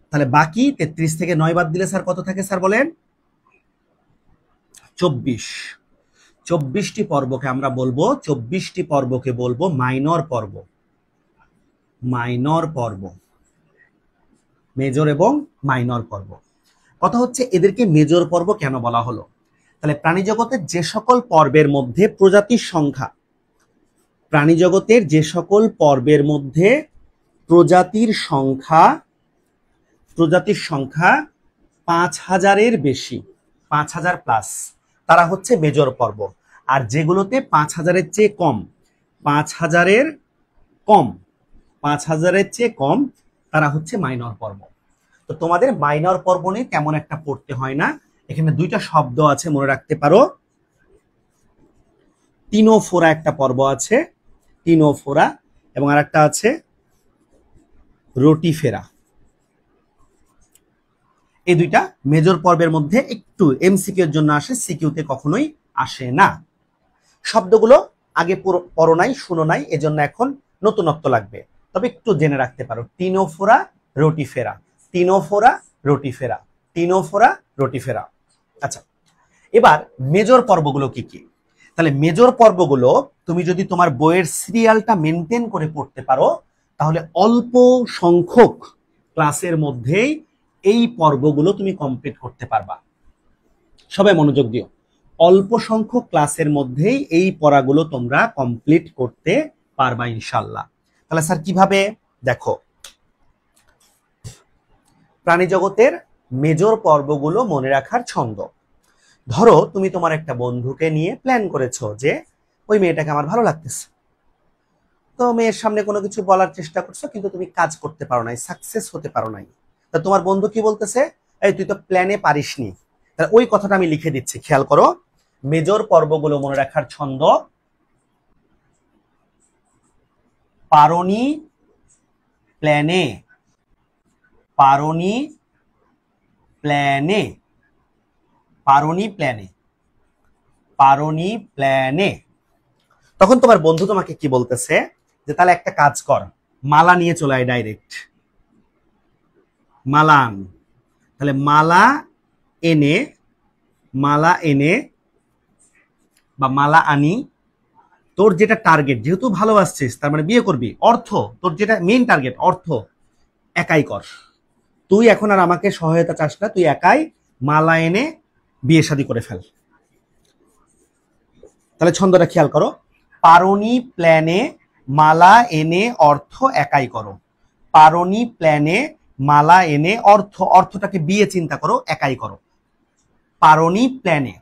তাহলে বাকি 33 থেকে 9 বাদ দিলে স্যার কত থাকে স্যার বলেন? 24টি পর্বকে আমরা বলবো, 24টি পর্বকে বলবো মাইনর পর্ব, মেজর এবং মাইনর পর্ব। কথা হচ্ছে এদেরকে মেজর পর্ব কেন বলা হলো? তাহলে প্রাণী জগতের যে সকল পর্বের মধ্যে প্রজাতির সংখ্যা, 5000-এর বেশি, 5000 প্লাস, তারা হচ্ছে মেজর পর্ব। আর যেগুলোতে 5000-এর চেয়ে কম, 5000-এর চেয়ে কম, তারা হচ্ছে মাইনর পর্ব। তো তোমাদের মাইনর পর্ব নিয়ে তেমন একটা পড়তে হয় না। এখানে 2টা শব্দ আছে, মনে রাখতে পারো। টিনোফোরা একটা পর্ব আছে, টিনোফোরা, এবং আরেকটা আছে রোটিফেরা। এই 2টা মেজর পর্বের মধ্যে, একটু এমসিকিউ এর জন্য আসে, সিকিউতে কখনোই আসে না। শব্দগুলো আগে পড়ো নাই, শুনো নাই, এজন্য এখন নতুনত্ব লাগবে, তবে একটু জেনে রাখতে পারো। Ctenophora, rotifera, ctenophora, rotifera, ctenophora, rotifera. আচ্ছা, এবার মেজর পর্বগুলো কি কি? তাহলে মেজর পর্বগুলো তুমি যদি তোমার বইয়ের সিরিয়ালটা মেনটেন করে পড়তে পারো, তাহলে অল্প সংখ্যক ক্লাসের মধ্যেই এই পর্বগুলো তুমি কমপ্লিট করতে পারবা। সবাই মনোযোগ দিও, অল্প সংখ্যক ক্লাসের মধ্যেই এই পড়াগুলো তোমরা কমপ্লিট করতে পারবা ইনশাল্লাহ। তাহলে স্যার কিভাবে? দেখো, প্রাণী জগতের মেজর পর্বগুলো মনে রাখার ছন্দ। ধরো তুমি তোমার একটা বন্ধুকে নিয়ে প্ল্যান করেছো যে ওই মেয়েটাকে আমার ভালো লাগতেছে, তো মেয়ের সামনে কোনো কিছু বলার চেষ্টা করছো, কিন্তু তুমি কাজ করতে পারো নাই, সাকসেস হতে পারো নাই। তা তোমার বন্ধু কি বলতেছে, এই তুই তো প্ল্যানে পারিসনি। তাহলে ওই কথাটা আমি লিখে দিচ্ছি, খেয়াল করো। মেজর পর্বগুলো মনে রাখার ছন্দ: পারোনি প্ল্যানে, পারোনি প্ল্যানে, পারোনি প্ল্যানে, পারোনি প্ল্যানে। তখন তোমার বন্ধু তোমাকে কি বলতেছে, যে তাহলে একটা কাজ কর, মালা নিয়ে চলে আয় ডাইরেক্ট, মালা আন। তাহলে মালা এনে, মালা এনে বা মালা আনি, তোর যেটা টার্গেট, যেহেতু ভালোবাসছিস তার মানে বিয়ে করবি, অর্থ তোর যেটা মেইন টার্গেট, অর্থ একাই কর। তুই এখন আর আমাকে সহায়তা চাস না, তুই একাই মালা এনে বিয়ে শাদী করে ফেল। তাহলে ছন্দটা খেয়াল করো, পারোনি প্ল্যানে মালা এনে অর্থ একাই করো, পারোনি প্ল্যানে মালা এনে অর্থ, অর্থটাকে বিয়ে চিন্তা করো, একাই করো। পারোনি প্ল্যানে,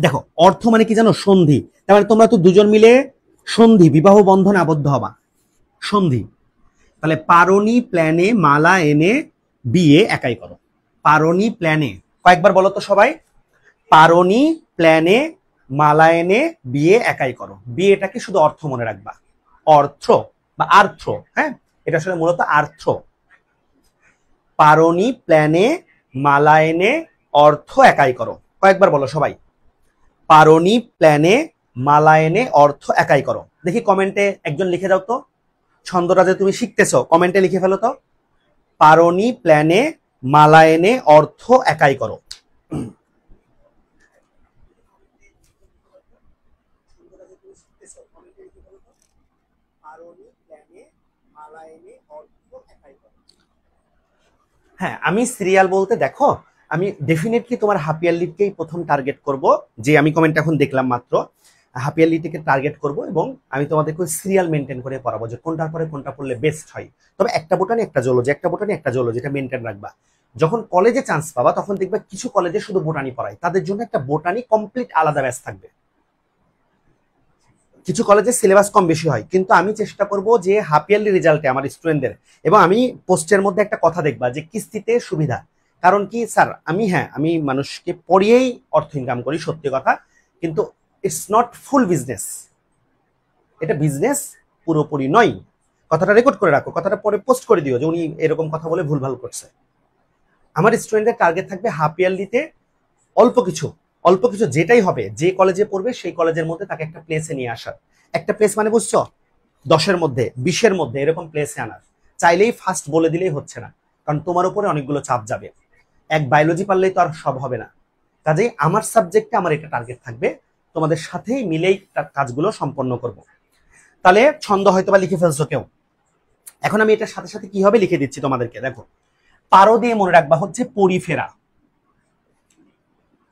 দেখো অর্থ মানে কি জানো, সন্ধি। তার মানে তোমরা তো দুজন মিলে সন্ধি, বিবাহ বন্ধনে আবদ্ধ হবা, সন্ধি। তাহলে পারোনি প্ল্যানে মালা এনে বিয়ে একাই করো, পারোনি প্ল্যানে। কয়েকবার বলো তো সবাই, পারোনি প্ল্যানে মালা এনে বিয়ে একাই করো। বিয়েটাকে শুধু অর্থ মনে রাখবা, অর্থ বা আর্থ, হ্যাঁ এটা আসলে মূলত আর্থ। পারোনি প্ল্যানে মালা এনে অর্থ একাই করো। কয়েকবার বলো সবাই, পারোনি প্ল্যানে মালা এনে অর্থ একাই করো। দেখি কমেন্টে একজন লিখে দাও তো, ছন্দটা যে তুমি শিখতেছো কমেন্টে লিখে ফেলো তো, পারোনি প্ল্যানে মালা এনে অর্থ একাই করো। হ্যাঁ, আমি সিরিয়াল বলতে দেখো, আমি ডেফিনেটলি তোমার হাফ ইয়ারলিকেই প্রথম টার্গেট করব, যে আমি কমেন্ট এখন দেখলাম মাত্র, হাফ ইয়ারলিকে টার্গেট করব, এবং আমি তোমাদেরকে সিরিয়াল মেনটেন করে পড়াবো, যে কোনটার পরে কোনটা পড়লে বেস্ট হয়। তবে একটা বোটানি একটা জোলজি, একটা বোটানি একটা জোলজি, যেটা মেনটেন রাখবা। যখন কলেজে চান্স পাবা তখন দেখবা কিছু কলেজে শুধু বোটানি পড়ায়, তাদের জন্য একটা বোটানি কমপ্লিট আলাদা ব্যাচ থাকবে। কিছু কলেজে সিলেবাস কম বেশি হয়, কিন্তু আমি চেষ্টা করব যে হাফ ইয়ারলি রেজাল্টে আমার স্টুডেন্টদের, এবং আমি পোস্টের মধ্যে একটা কথা দেখবা যে কিস্তিতে সুবিধা। কারণ কি স্যার, আমি মানুষকে পড়িয়েই অর্থ ইনকাম করি, সত্যি কথা, কিন্তু ইটস নট ফুল বিজনেস, এটা বিজনেস পুরোপুরি নয়। কথাটা রেকর্ড করে রাখো, কথাটা পরে পোস্ট করে দিও যে উনি এরকম কথা বলে ভুলভাল করছে। আমার স্টুডেন্টের টার্গেট থাকবে হাফ ইয়ারলিতে অল্প কিছু, অল্প কিছু যেটাই হবে, যে কলেজে পড়বে সেই কলেজের মধ্যে তাকে একটা প্লেসে নিয়ে আসার। একটা প্লেস মানে বুঝছো, 10-এর মধ্যে 20-এর মধ্যে এরকম প্লেসে আনার। চাইলেই ফার্স্ট বলে দিলেই হচ্ছে না, কারণ তোমার উপরে অনেকগুলো চাপ যাবে। এক বায়োলজি পারলেই তো আর সব হবে না। কাজেই আমার সাবজেক্টে আমার এটা টার্গেট থাকবে, তোমাদের সাথেই মিলেই কাজগুলো সম্পন্ন করব। তাহলে ছন্দ হয়তো বা লিখে ফেলছো কেউ, এখন আমি এটার সাথে সাথে কি হবে লিখে দিচ্ছি তোমাদেরকে। দেখো, পারো দিয়ে মনে রাখবা হচ্ছে পরিফেরা,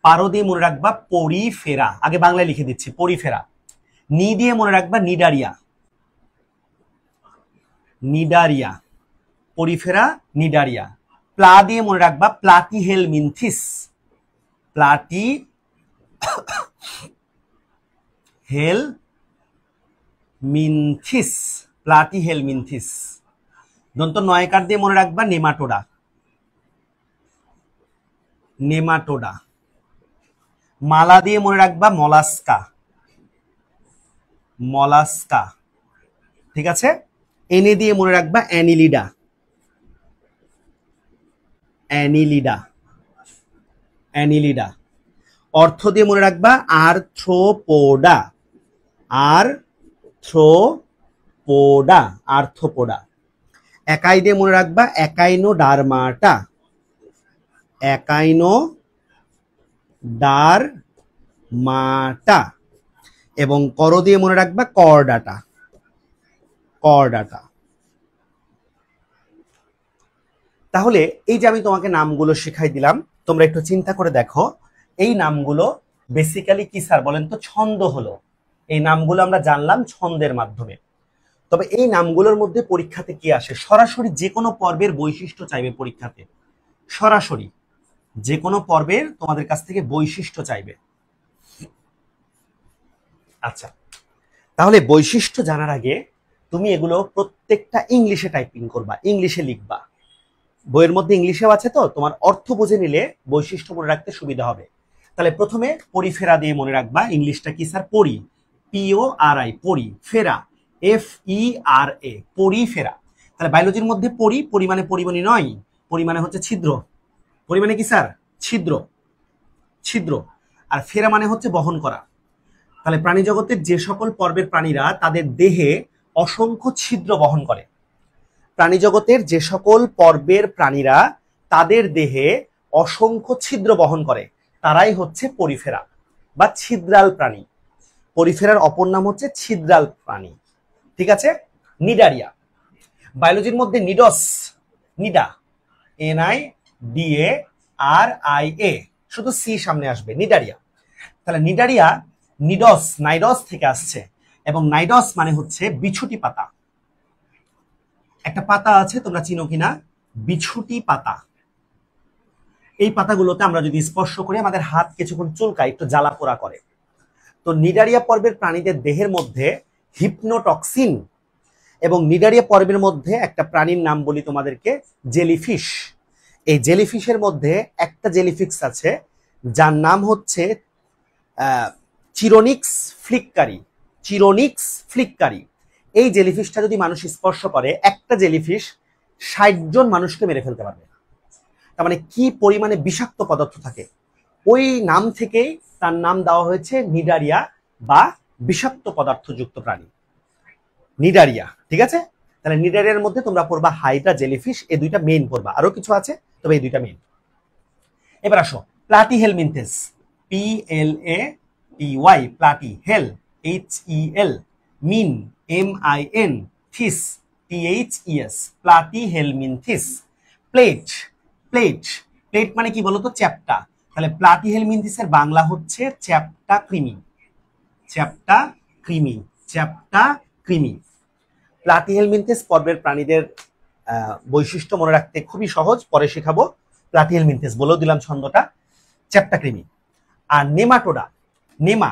পারো দিয়ে মনে রাখবা পরিফেরা, আগে বাংলায় লিখে দিচ্ছি পরিফেরা। নি দিয়ে মনে রাখবা নিডারিয়া, নিডারিয়া, পরিফেরা নিডারিয়া। প্লা দিয়ে মনে রাখবা প্লাটিহেলমিনথিস, প্লাটি হেল মিনথিস, প্লাটিহেলমিনথিস। দন্ত নয়কার দিয়ে মনে রাখবা নেমাটোডা, নেমাটোডা। মালা দিয়ে মনে রাখবা মলাস্কা, মলাস্কা, ঠিক আছে। এনে দিয়ে মনে রাখবা অ্যানিলিডা, অ্যানিলিডা, অ্যানিলিডা। অর্থ দিয়ে মনে রাখবা আর্থ্রোপোডা, আর্থ্রোপোডা, আর্থ্রোপোডা। একাই দিয়ে মনে রাখবা একাইনোডার্মাটা, একাইনোডার্মাটা। এবং কর দিয়ে মনে রাখবা কর্ডাটা, কর্ডাটা। তাহলে এই যে আমি তোমাকে নামগুলো শেখাই দিলাম, তোমরা একটু চিন্তা করে দেখো, এই নামগুলো বেসিক্যালি কি স্যার বলেন তো, ছন্দ হলো। এই নামগুলো আমরা জানলাম ছন্দের মাধ্যমে। তবে এই নামগুলোর মধ্যে পরীক্ষাতে কি আসে, সরাসরি যে কোনো পর্বের বৈশিষ্ট্য চাইবে পরীক্ষাতে, সরাসরি যে কোনো পর্বের তোমাদের কাছ থেকে বৈশিষ্ট্য চাইবে। আচ্ছা, তাহলে বৈশিষ্ট্য জানার আগে তুমি এগুলো প্রত্যেকটা ইংলিশে টাইপিং করবা, ইংলিশে লিখবা। বইয়ের মধ্যে ইংলিশেও আছে, তো তোমার অর্থ বুঝে নিলে বৈশিষ্ট্য মনে রাখতে সুবিধা হবে। তাহলে প্রথমে পরিফেরা দিয়ে মনে রাখবা। ইংলিশটা কি স্যার? পরি, PORI, পরি। ফেরা, FERA, পরিফেরা। তাহলে বায়োলজির মধ্যে পরি, পরিমাণে পরিমণি নয়, পরিমাণে হচ্ছে ছিদ্র। পরিমাণে কি স্যার? ছিদ্র, ছিদ্র। আর ফেরা মানে হচ্ছে বহন করা। তাহলে প্রাণী জগতের যে সকল পর্বের প্রাণীরা তাদের দেহে অসংখ্য ছিদ্র বহন করে, প্রাণী জগতের যে সকল পর্বের প্রাণীরা তাদের দেহে অসংখ্য ছিদ্র বহন করে, তারাই হচ্ছে পরিফেরা বা ছিদ্রাল প্রাণী। পরিফেরার অপর নাম হচ্ছে ছিদ্রাল প্রাণী। ঠিক আছে? নিডারিয়া। বায়োলজির মধ্যে নিডস, নিডা, NIDARIA, শুধু সি সামনে আসবে, নিডারিয়া। তাহলে নিডারিয়া নিডস, নাইডস থেকে আসছে, এবং নাইডস মানে হচ্ছে বিছুটি পাতা। একটা পাতা আছে, তোমরা চিনো কিনা, বিছুটি পাতা। এই পাতাগুলোতে আমরা যদি স্পর্শ করি আমাদের হাত কিছুক্ষণ চুলকায়, একটু জ্বালা পোড়া করে। তো নিডারিয়া পর্বের প্রাণীদের দেহের মধ্যে হিপনোটক্সিন, এবং নিডারিয়া পর্বের মধ্যে একটা প্রাণীর নাম বলি তোমাদেরকে, জেলিফিশ। এই জেলিফিশের মধ্যে একটা জেলিফিশ আছে যার নাম হচ্ছে চিরোনিক্স ফ্লিক্কারি। চিরোনিক্স ফ্লিক্কারি। এই জেলিফিশটা যদি মানুষ স্পর্শ করে, একটা জেলিফিশ 60 জন মানুষকে মেরে ফেলতে পারবে। তার মানে কি পরিমাণে বিষাক্ত পদার্থ থাকে। ওই নাম থেকেই তার নাম দেওয়া হয়েছে নিডারিয়া বা বিষাক্ত পদার্থযুক্ত প্রাণী, নিডারিয়া। ঠিক আছে? তাহলে নিডারিয়ার মধ্যে তোমরা পড়বা হাইড্রা, জেলিফিশ, এই দুইটা মেইন পড়বা। আরো কিছু আছে, তবে এই দুইটা মেইন। এবার আসো প্লাটিহেলমিনথেস, PLATY, প্লাটি, হেল, HEL, মিন, MIN, থিস, THES, platyhelminthes. Plate, plate, plate মানে কি বলতো? চ্যাপ্টা। তাহলে প্লাটিহেলমিনথিসের বাংলা হচ্ছে চ্যাপ্টা কৃমি, চ্যাপ্টা কৃমি, চ্যাপ্টা কৃমি। প্লাটিহেলমিনথেস পর্বের প্রাণীদের বৈশিষ্ট্য মনে রাখতে খুবই সহজ, পরে শেখাবো। প্লাটিহেলমিনথেস বলেও দিলাম ছন্দটা, চ্যাপ্টা কৃমি। আর নেমাটোডা, নেমা,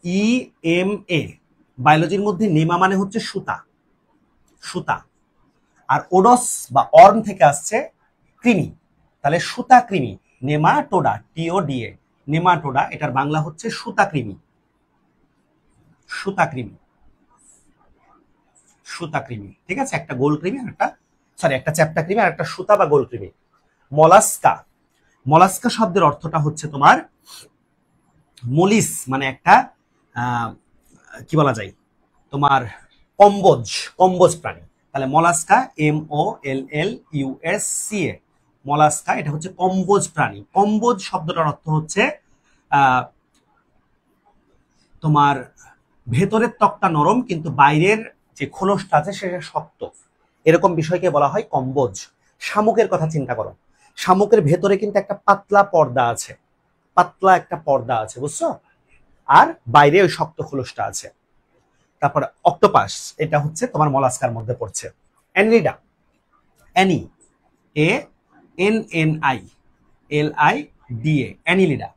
NEMA, বায়োলজির মধ্যে নেমা মানে হচ্ছে সুতা, সুতা। আর ওডস বা অর্ম থেকে আসছে কৃমি, তাহলে সুতা কৃমি। নেমাটোডা, TODA, নেমাটোডা, এটার বাংলা হচ্ছে সুতা কৃমি, সুতা কৃমি, সুতা কৃমি। ঠিক আছে? একটা গোল কৃমি আর একটা, সরি, একটা চ্যাপ্টা কৃমি আর একটা সুতা বা গোল কৃমি। মলাস্কা, মলাস্কা শব্দের অর্থটা হচ্ছে তোমার মলিস, মানে একটা কি বলা যায়, তোমার কম্বোজ, কম্বোজ প্রাণী। তাহলে মলাস্কা, MOLLUSCA, মলাস্কা, এটা হচ্ছে কম্বোজ প্রাণী। কম্বোজ শব্দটার অর্থ হচ্ছে তোমার ভেতরের ত্বকটা নরম কিন্তু বাইরের যে খোলসটা আছে সেটা শক্ত, এরকম বিষয়কে বলা হয় কম্বোজ। শামুকের কথা চিন্তা করো, শামুকের ভেতরে কিন্তু একটা পাতলা পর্দা আছে, পাতলা একটা পর্দা আছে, বুঝছো? আর বাইরে ওই শক্ত খোলসটা আছে। তারপর অক্টোপাস, এটা হচ্ছে তোমার মলাস্কার মধ্যে পড়ছে। Annelida, ANNILIDA, annelida.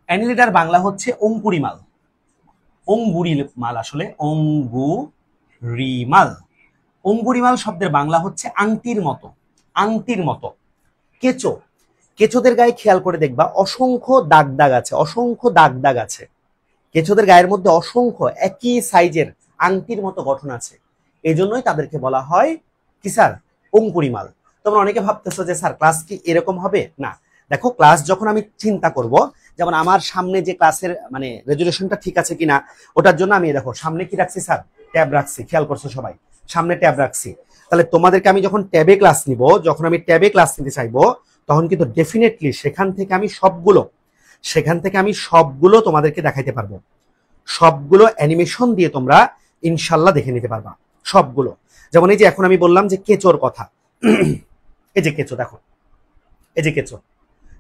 অ্যানিলিডার বাংলা হচ্ছে অঙ্কুরিমাল, অঙ্গুরিমাল, আসলে অঙ্গুরিমাল। অঙ্গুরিমাল শব্দের বাংলা হচ্ছে আংটির মতো, আংটির মতো। কেঁচো, কেঁচোদের গায়ে খেয়াল করে দেখবা অসংখ্য দাগ দাগ আছে, অসংখ্য দাগ দাগ আছে। কেঁচোদের গায়ের মধ্যে অসংখ্য একই সাইজের আংটির মতো গঠন আছে, এই জন্যই তাদেরকে বলা হয় কি স্যার? অঙ্কুরিমাল। তোমরা অনেকে ভাবতেছো যে স্যার ক্লাস কি এরকম হবে? না, দেখো ক্লাস যখন আমি চিন্তা করব, যেমন আমার সামনে যে ক্লাসের মানে রেজুলেশনটা ঠিক আছে কিনা ওটার জন্য আমি দেখো সামনে কি রাখছি স্যার? ট্যাব রাখছি, খেয়াল করছো সবাই? সামনে ট্যাব রাখছি। তাহলে তোমাদেরকে আমি যখন ট্যাবে ক্লাস নিব, যখন আমি ট্যাবে ক্লাস নিতে চাইবো, তখন কিন্তু ডেফিনেটলি সেখান থেকে আমি সবগুলো তোমাদেরকে দেখাইতে পারবো। সবগুলো অ্যানিমেশন দিয়ে তোমরা ইনশাল্লাহ দেখে নিতে পারবা সবগুলো। যেমন এই যে এখন আমি বললাম যে কেঁচোর কথা, এই যে কেঁচো, দেখো এই যে কেঁচো।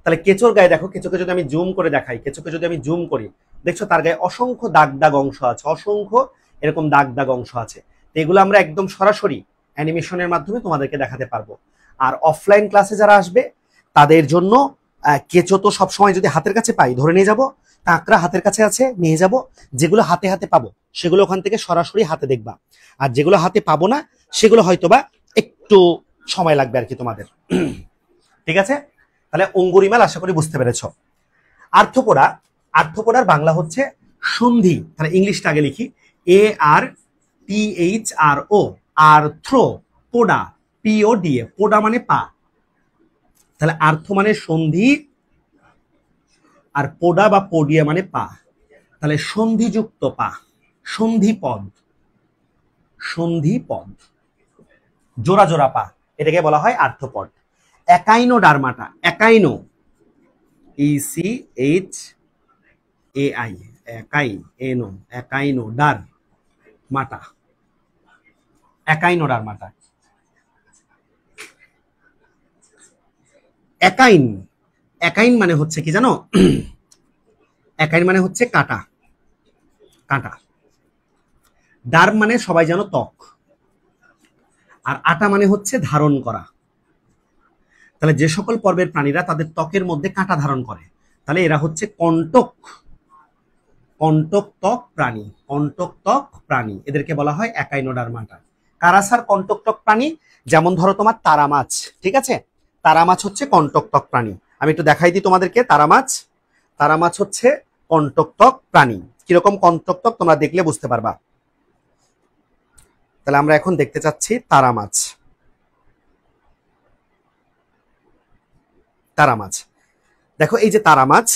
তাহলে কেঁচোর গায়ে দেখো, কেঁচোকে যদি আমি জুম করে দেখাই, কেঁচোকে যদি আমি জুম করি, দেখছো তার গায়ে অসংখ্য দাগ দাগ অংশ আছে, অসংখ্য এরকম দাগ দাগ অংশ আছে। এগুলো আমরা একদম সরাসরি অ্যানিমেশনের মাধ্যমে তোমাদেরকে দেখাতে পারবো। আর অফলাইন ক্লাসে যারা আসবে তাদের জন্য কেঁচো তো সবসময় যদি হাতের কাছে পাই ধরে নিয়ে যাব, কাঁকড়া হাতের কাছে আছে নিয়ে যাব, যেগুলো হাতে হাতে পাবো সেগুলো ওখান থেকে সরাসরি হাতে দেখবা, আর যেগুলো হাতে পাবো না সেগুলো হয়তোবা একটু সময় লাগবে আর কি তোমাদের। ঠিক আছে, তাহলে অঙ্গুরিমাল আশা করি বুঝতে পেরেছ। আর্থপোড়া, আর্থপোড়ার বাংলা হচ্ছে সন্ধি, তাহলে ইংলিশটা আগে লিখি, ARTHRO, আর্থ্রো পোডা, PODA, পোডা মানে পা, তাহলে আর্থ মানে সন্ধি আর পোডা বা পোডিয়া মানে পা, তাহলে সন্ধিযুক্ত পা, সন্ধিপদ, সন্ধিপদ, জোড়া জোড়া পা, এটাকে বলা হয় আর্থপদ। একাইনো ডারমাটা, একাইনো, ECHAI, একাই এনো, একাইনো ডার মাটা, একাইনো ডারমাটা। একাইন, একাইন মানে হচ্ছে কি জানো? একাইন মানে হচ্ছে কাটা, কাটা। ডার মানে সবাই জানো ত্বক, আর আটা মানে হচ্ছে ধারণ করা। তাহলে যে সকল পর্বের প্রাণীরা তাদের ত্বকের মধ্যে কাঁটা ধারণ করে, তাহলে এরা হচ্ছে কণ্টক, কণ্টক ত্বক প্রাণী, কণ্টক ত্বক প্রাণী, এদেরকে বলা হয় একাইনোডারমাটা। কারা স্যার কণ্টক ত্বক প্রাণী? যেমন ধরো তোমার তারা মাছ, ঠিক আছে, তারা মাছ হচ্ছে কণ্টক ত্বক প্রাণী। আমি একটু দেখাই দিই তোমাদেরকে, তারা মাছ, তারা মাছ হচ্ছে কণ্টক ত্বক প্রাণী। কিরকম কণ্টক ত্বক তোমরা দেখলে বুঝতে পারবা। তাহলে আমরা এখন দেখতে চাচ্ছি তারা মাছ, তারা মাছ। দেখো এই যে তারা মাছ,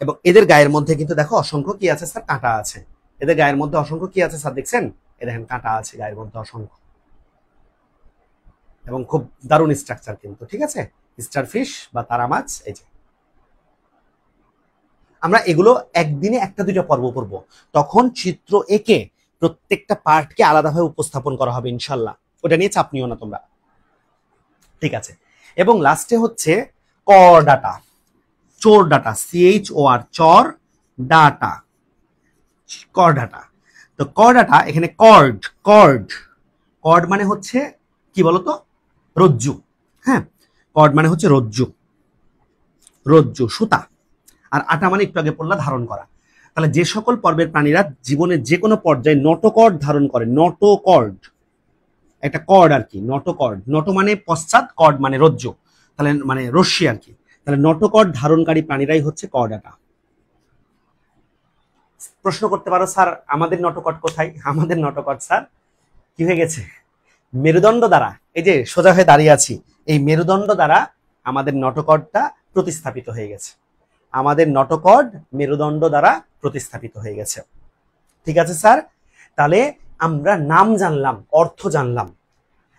এবং এদের গায়ের মধ্যে কিন্তু দেখো অসংখ্য কি আছে স্যার? কাঁটা আছে। এদের গায়ের মধ্যে অসংখ্য কি আছে স্যার? দেখছেন, এ দেখেন কাঁটা আছে গায়ের মধ্যে অসংখ্য, এবং খুব দারুণ স্ট্রাকচার কিন্তু, ঠিক আছে, স্টারফিশ বা তারা মাছ। এই যে আমরা এগুলো একদিনে একটা দুইটা পর্ব পড়বো, তখন চিত্র এঁকে প্রত্যেকটা পার্টকে আলাদাভাবে উপস্থাপন করা হবে ইনশাল্লাহ, ওটা নিয়ে চাপ নিও না তোমরা, ঠিক আছে। এবং লাস্টে হচ্ছে করডাটা, চোর ডাটা, CHOR, চর ডাটা, করডাটা। তো করডাটা এখানে কর্ড, কর্ড, কর্ড মানে হচ্ছে কি বলতো? রজ্জু, হ্যাঁ, কর্ড মানে হচ্ছে রজ্জু, রজ্জু সুতা, আর আটা মানে একটু আগে পড়লা ধারণ করা। তাহলে যে সকল পর্বের প্রাণীরা জীবনের যে কোনো পর্যায়ে নটোকর্ড ধারণ করে, নটোকর্ড একটা কর্ড আর কি, নটোকর্ড, নটো মানে পশ্চাৎ, কর্ড মানে রজ্জু, তাহলে মানে রশ্মি আর কি, তাহলে নটোকর্ড ধারণকারী প্রাণীরাই হচ্ছে করডাটা। প্রশ্ন করতে পারো স্যার আমাদের নটোকর্ড কোথায়? আমাদের নটোকর্ড স্যার কি হয়ে গেছে? মেরুদণ্ড দ্বারা, এই যে সোজা হয়ে দাঁড়িয়ে আছি, এই মেরুদণ্ড দ্বারা আমাদের নটোকর্ডটা প্রতিস্থাপিত হয়ে গেছে, আমাদের নটোকর্ড মেরুদণ্ড দ্বারা প্রতিস্থাপিত হয়ে গেছে, ঠিক আছে স্যার। তাহলে আমরা নাম জানলাম, অর্থ জানলাম।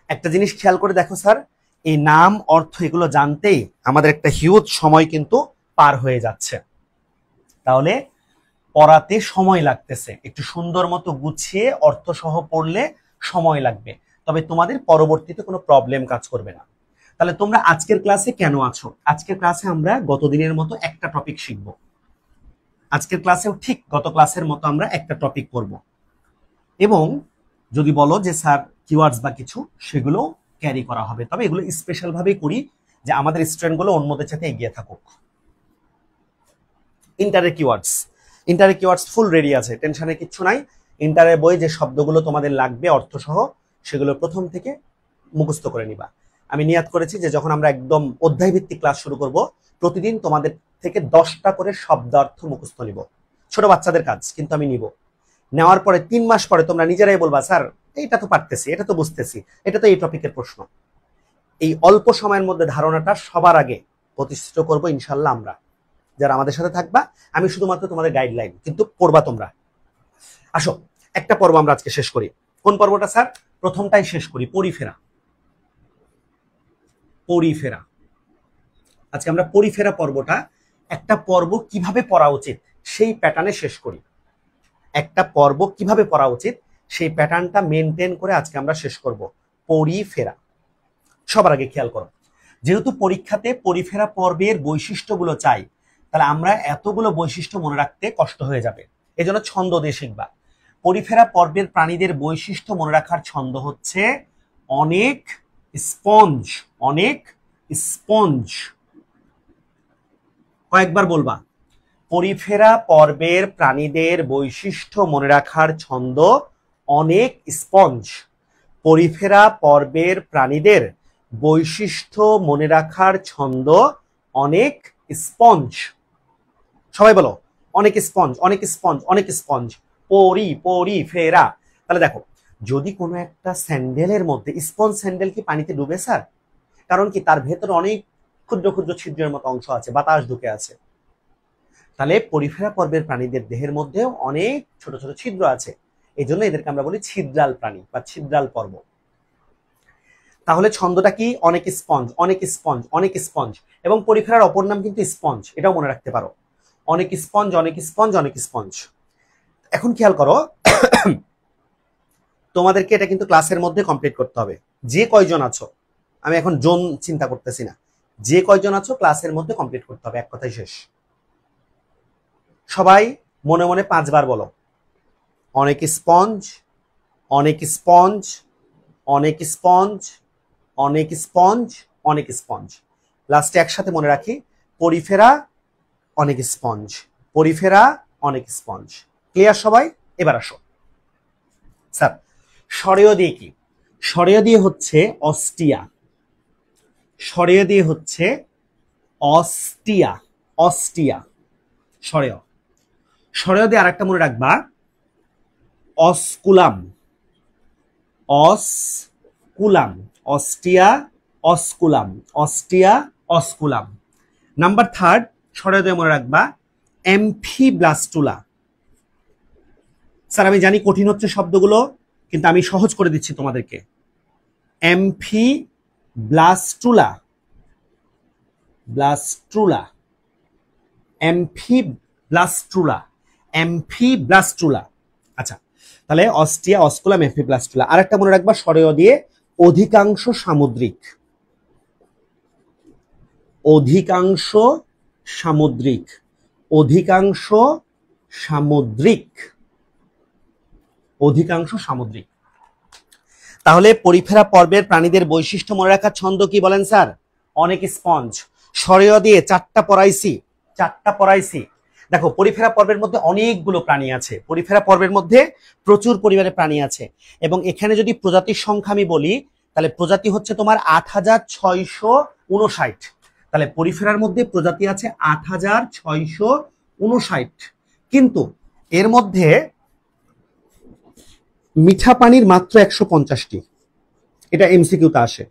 একটা জিনিস খেয়াল করে দেখো স্যার, এই নাম অর্থ এগুলো জানতেই আমাদের একটা হিউজ সময় কিন্তু পার হয়ে যাচ্ছে। তাহলে পড়াতে সময় লাগতেছে, একটু সুন্দর মতো গুছিয়ে অর্থ সহ পড়লে সময় লাগবে, তবে তোমাদের পরবর্তীতে কোনো প্রবলেম কাজ করবে না। তাহলে তোমরা আজকের ক্লাসে কেন আছো? আজকের ক্লাসে আমরা গত দিনের মতো একটা টপিক শিখব, আজকের ক্লাসেও ঠিক গত ক্লাসের মতো আমরা একটা টপিক পড়ব, এবং যদি বলো যে স্যার কিওয়ার্ডস বা কিছু, সেগুলো ক্যারি করা হবে, তবে এগুলো স্পেশাল ভাবেই করি যে আমাদের স্টুডেন্টগুলো অন্যদের সাথে এগিয়ে থাকুক। ইন্টারের কিওয়ার্ডস, ইন্টারের কিওয়ার্ডস ফুল রেডি আছে, টেনশনে কিচ্ছু নাই। ইন্টারের বই যে শব্দগুলো তোমাদের লাগবে অর্থ সহ, সেগুলো প্রথম থেকে মুখস্থ করে নিবা। আমি নিয়াত করেছি যে যখন আমরা একদম অধ্যায় ভিত্তিক ক্লাস শুরু করব, প্রতিদিন তোমাদের থেকে 10টা করে শব্দার্থ মুখস্থ নিব, ছোট বাচ্চাদের কাজ কিন্তু আমি নিব। নেওয়ার পরে 3 মাস পরে তোমরা নিজেরাই বলবা স্যার এইটা তো পারতেছি, এটা তো বুঝতেছি, এটা তো এই টপিকের প্রশ্ন। এই অল্প সময়ের মধ্যে ধারণাটা সবার আগে প্রতিষ্ঠিত করব ইনশাল্লাহ আমরা, যারা আমাদের সাথে থাকবা। আমি শুধুমাত্র তোমাদের গাইডলাইন, কিন্তু পড়বা তোমরা। আসো একটা পর্ব আমরা আজকে শেষ করি। কোন পর্বটা স্যার? প্রথমটাই শেষ করি, পরিফেরা। পরিফেরা, আজকে আমরা পরিফেরা পর্বটা, একটা পর্ব কিভাবে পড়া উচিত সেই প্যাটার্নে শেষ করি। একটা পর্ব কিভাবে পড়া উচিত সেই প্যাটার্নটা মেনটেন করে আজকে আমরা শেষ করব পরিফেরা। সবার আগে খেয়াল করো, যেহেতু পরীক্ষাতে পরিফেরা পর্বের বৈশিষ্ট্যগুলো চাই, তাহলে আমরা এতগুলো বৈশিষ্ট্য মনে রাখতে কষ্ট হয়ে যাবে, এজন্য ছন্দ দিয়ে শিখবা। পরিফেরা পর্বের প্রাণীদের বৈশিষ্ট্য মনে রাখার ছন্দ হচ্ছে অনেক স্পঞ্জ, অনেক স্পঞ্জ। কয়েকবার বলবা, পরিফেরা পর্বের প্রাণীদের বৈশিষ্ট্য মনে রাখার ছন্দ অনেক স্পঞ্জ। পরিফেরা পর্বের প্রাণীদের বৈশিষ্ট্য মনে রাখার ছন্দ অনেক স্পঞ্জ। সবাই বলো, অনেক স্পঞ্জ, অনেক স্পঞ্জ, অনেক স্পঞ্জ। পরিফেরা। তাহলে দেখো, যদি কোনো একটা স্যান্ডেলের মধ্যে, স্পঞ্জ স্যান্ডেল কি পানিতে ডুবে স্যার? কারণ কি তার ভেতরে অনেক ক্ষুদ্র ক্ষুদ্র ছিদ্রের মতো অংশ আছে, বাতাস ঢুকে আছে। তাহলে পরিফেরা পর্বের প্রাণীদের দেহের মধ্যেও অনেক ছোট ছোট ছিদ্র আছে, এই জন্য এদেরকে আমরা বলি ছিদ্রাল প্রাণী বা ছিদ্রাল পর্ব। তাহলে ছন্দটা কি? অনেক স্পঞ্জ, অনেক স্পঞ্জ, অনেক স্পঞ্জ। এবং পরিফেরার অপর নাম কিন্তু স্পঞ্জ, এটাও মনে রাখতে পারো। অনেক স্পঞ্জ, অনেক স্পঞ্জ, অনেক স্পঞ্জ। এখন খেয়াল করো, তোমাদেরকে এটা কিন্তু ক্লাসের মধ্যে কমপ্লিট করতে হবে। যে কয়জন আছো, আমি এখন জোন চিন্তা করতেছি না, যে কয়জন আছো ক্লাসের মধ্যে কমপ্লিট করতে হবে, এক কথাই শেষ। সবাই মনে মনে 5 বার বলো, অনেক স্পঞ্জ, অনেক স্পঞ্জ, অনেক স্পঞ্জ, অনেক স্পঞ্জ, অনেক স্পঞ্জ। লাস্টে একসাথে মনে রাখি, পরিফেরা অনেক স্পঞ্জ, পরিফেরা অনেক স্পঞ্জ। ক্লিয়ার সবাই? এবার আসো স্যার, সরেয় দিয়ে কি? সরেয় দিয়ে হচ্ছে অস্টিয়া, সরেয় দিয়ে হচ্ছে অস্টিয়া, অস্টিয়া সরেয়। সরেয় দিয়ে আরেকটা মনে রাখবা, osculum, osculum, ostia osculum, ostia osculum. Number 3 সরেয় দিয়ে মনে রাখবা, অ্যাম্ফিব্লাস্টুলা। স্যার আমি জানি কঠিন হচ্ছে শব্দগুলো, কিন্তু আমি সহজ করে দিচ্ছি তোমাদেরকে। অ্যাম্ফিব্লাস্টুলা, ব্লাস্টুলা, অ্যাম্ফিব্লাস্টুলা, অ্যাম্ফিব্লাস্টুলা। আচ্ছা, তাহলে অস্টিয়া অস্কুলাম অ্যাম্ফিব্লাস্টুলা। আরেকটা মনে রাখবা, সরেয় দিয়ে অধিকাংশ সামুদ্রিক, অধিকাংশ সামুদ্রিক, অধিকাংশ সামুদ্রিক, অধিকাংশ সামুদ্রিক। তাহলে পরিফেরা পর্বের প্রাণীদের বৈশিষ্ট্য মনে রাখার ছন্দ কি বলেন স্যার? অনেক স্পঞ্জ। সরেয় দিয়ে 4টা পড়াইছি, 4টা পড়াইছি। দেখো, পরিফেরা পর্বের মধ্যে অনেকগুলো প্রাণী আছে, পরিফেরা পর্বের মধ্যে প্রচুর পরিমাণে প্রাণী আছে। এবং এখানে যদি প্রজাতির সংখ্যা আমি বলি, তাহলে প্রজাতি হচ্ছে তোমার 8659। তাহলে পরিফেরার মধ্যে প্রজাতি আছে 8659, কিন্তু এর মধ্যে মিঠা পানির মাত্র 150টি। এটা এমসিকিউতে আসে।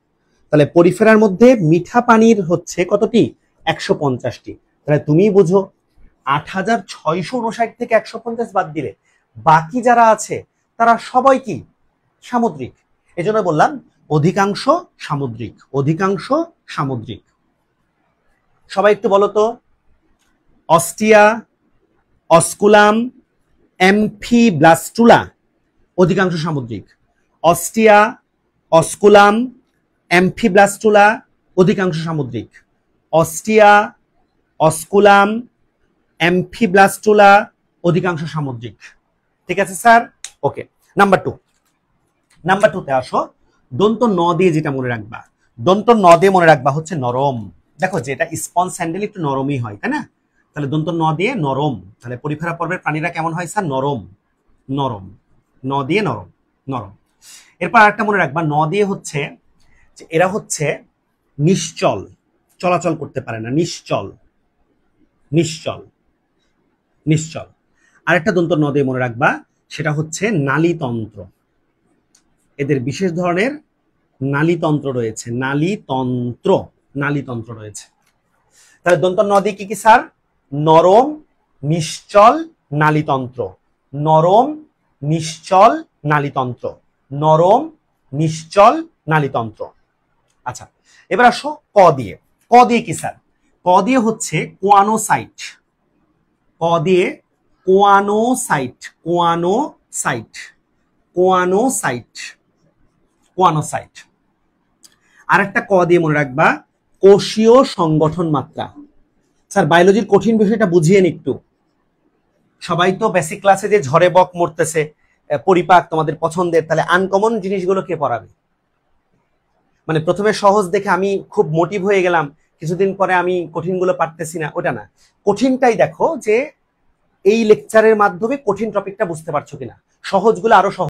তাহলে পরিফেরার মধ্যে মিঠা পানির হচ্ছে কতটি? 150টি। তাহলে তুমি বুঝো, 8659 থেকে 150 বাদ দিলে বাকি যারা আছে তারা সবাই কি? সামুদ্রিক। এজন্য বললাম অধিকাংশ সামুদ্রিক, অধিকাংশ সামুদ্রিক। সবাই একটু বলো তো, অস্টিয়া, অস্কুলাম, অ্যাম্ফিব্লাস্টুলা অধিকাংশ সামুদ্রিক। অস্টিয়া, অস্কুলাম, অ্যাম্ফিব্লাস্টুলা অধিকাংশ সামুদ্রিক। অস্টিয়া, অস্কুলাম, অ্যাম্ফিব্লাস্টুলা অধিকাংশ সামুদ্রিক। ঠিক আছে স্যার? ওকে। নাম্বার 2, নাম্বার 2তে আসো। দন্ত ন দিয়ে যেটা মনে রাখবা, দন্ত ন দিয়ে মনে রাখবা হচ্ছে নরম। দেখো, যেটা স্পঞ্জ স্যান্ডেল একটু নরমই হয়, তাই না? তাহলে দন্ত ন দিয়ে নরম। তাহলে পরিফেরা পর্বের প্রাণীরা কেমন হয় স্যার? নরম, নরম। ন দিয়ে নরম, নরম। এরপর আরেকটা মনে রাখবা, ন দিয়ে হচ্ছে যে এরা হচ্ছে নিশ্চল, চলাচল করতে পারে না, নিশ্চল, নিশ্চল, নিশ্চল। আরেকটা দন্ত ন দিয়ে মনে রাখবা, সেটা হচ্ছে নালীতন্ত্র। এদের বিশেষ ধরনের নালীতন্ত্র রয়েছে, নালীতন্ত্র, নালীতন্ত্র রয়েছে। তাহলে দন্ত ন দিয়ে কি কি স্যার? নরম, নিশ্চল, নালীতন্ত্র। নরম, নিশ্চল, নালীতন্ত্র। নরম, নিশ্চল, নালীতন্ত্র। আচ্ছা, এবার আসো ক দিয়ে। ক দিয়ে কি স্যার? ক দিয়ে হচ্ছে কোয়ানোসাইট। ক দিয়ে কোয়ানোসাইট, কোয়ানোসাইট, কোয়ানোসাইট, কোয়ানোসাইট। আরেকটা ক দিয়ে মনে রাখবা, কোষীয় সংগঠন মাত্রা। স্যার বায়োলজির কঠিন বিষয়টা বুঝিয়ে একটু। সবাই তো বেসিক ক্লাসে যে ঝড়ে বক মরতেছে, পরিপাক তোমাদের পছন্দের, তাহলে আনকমন জিনিসগুলো কে পড়াবে? মানে প্রথমে সহজ দেখে আমি খুব মোটিভ হয়ে গেলাম, কিছুদিন পরে আমি কঠিনগুলো পারতেছি না, ওটা না। কঠিনটাই দেখো যে এই লেকচারের মাধ্যমে কঠিন টপিকটা বুঝতে পারছো কিনা, সহজগুলো আরো সহজ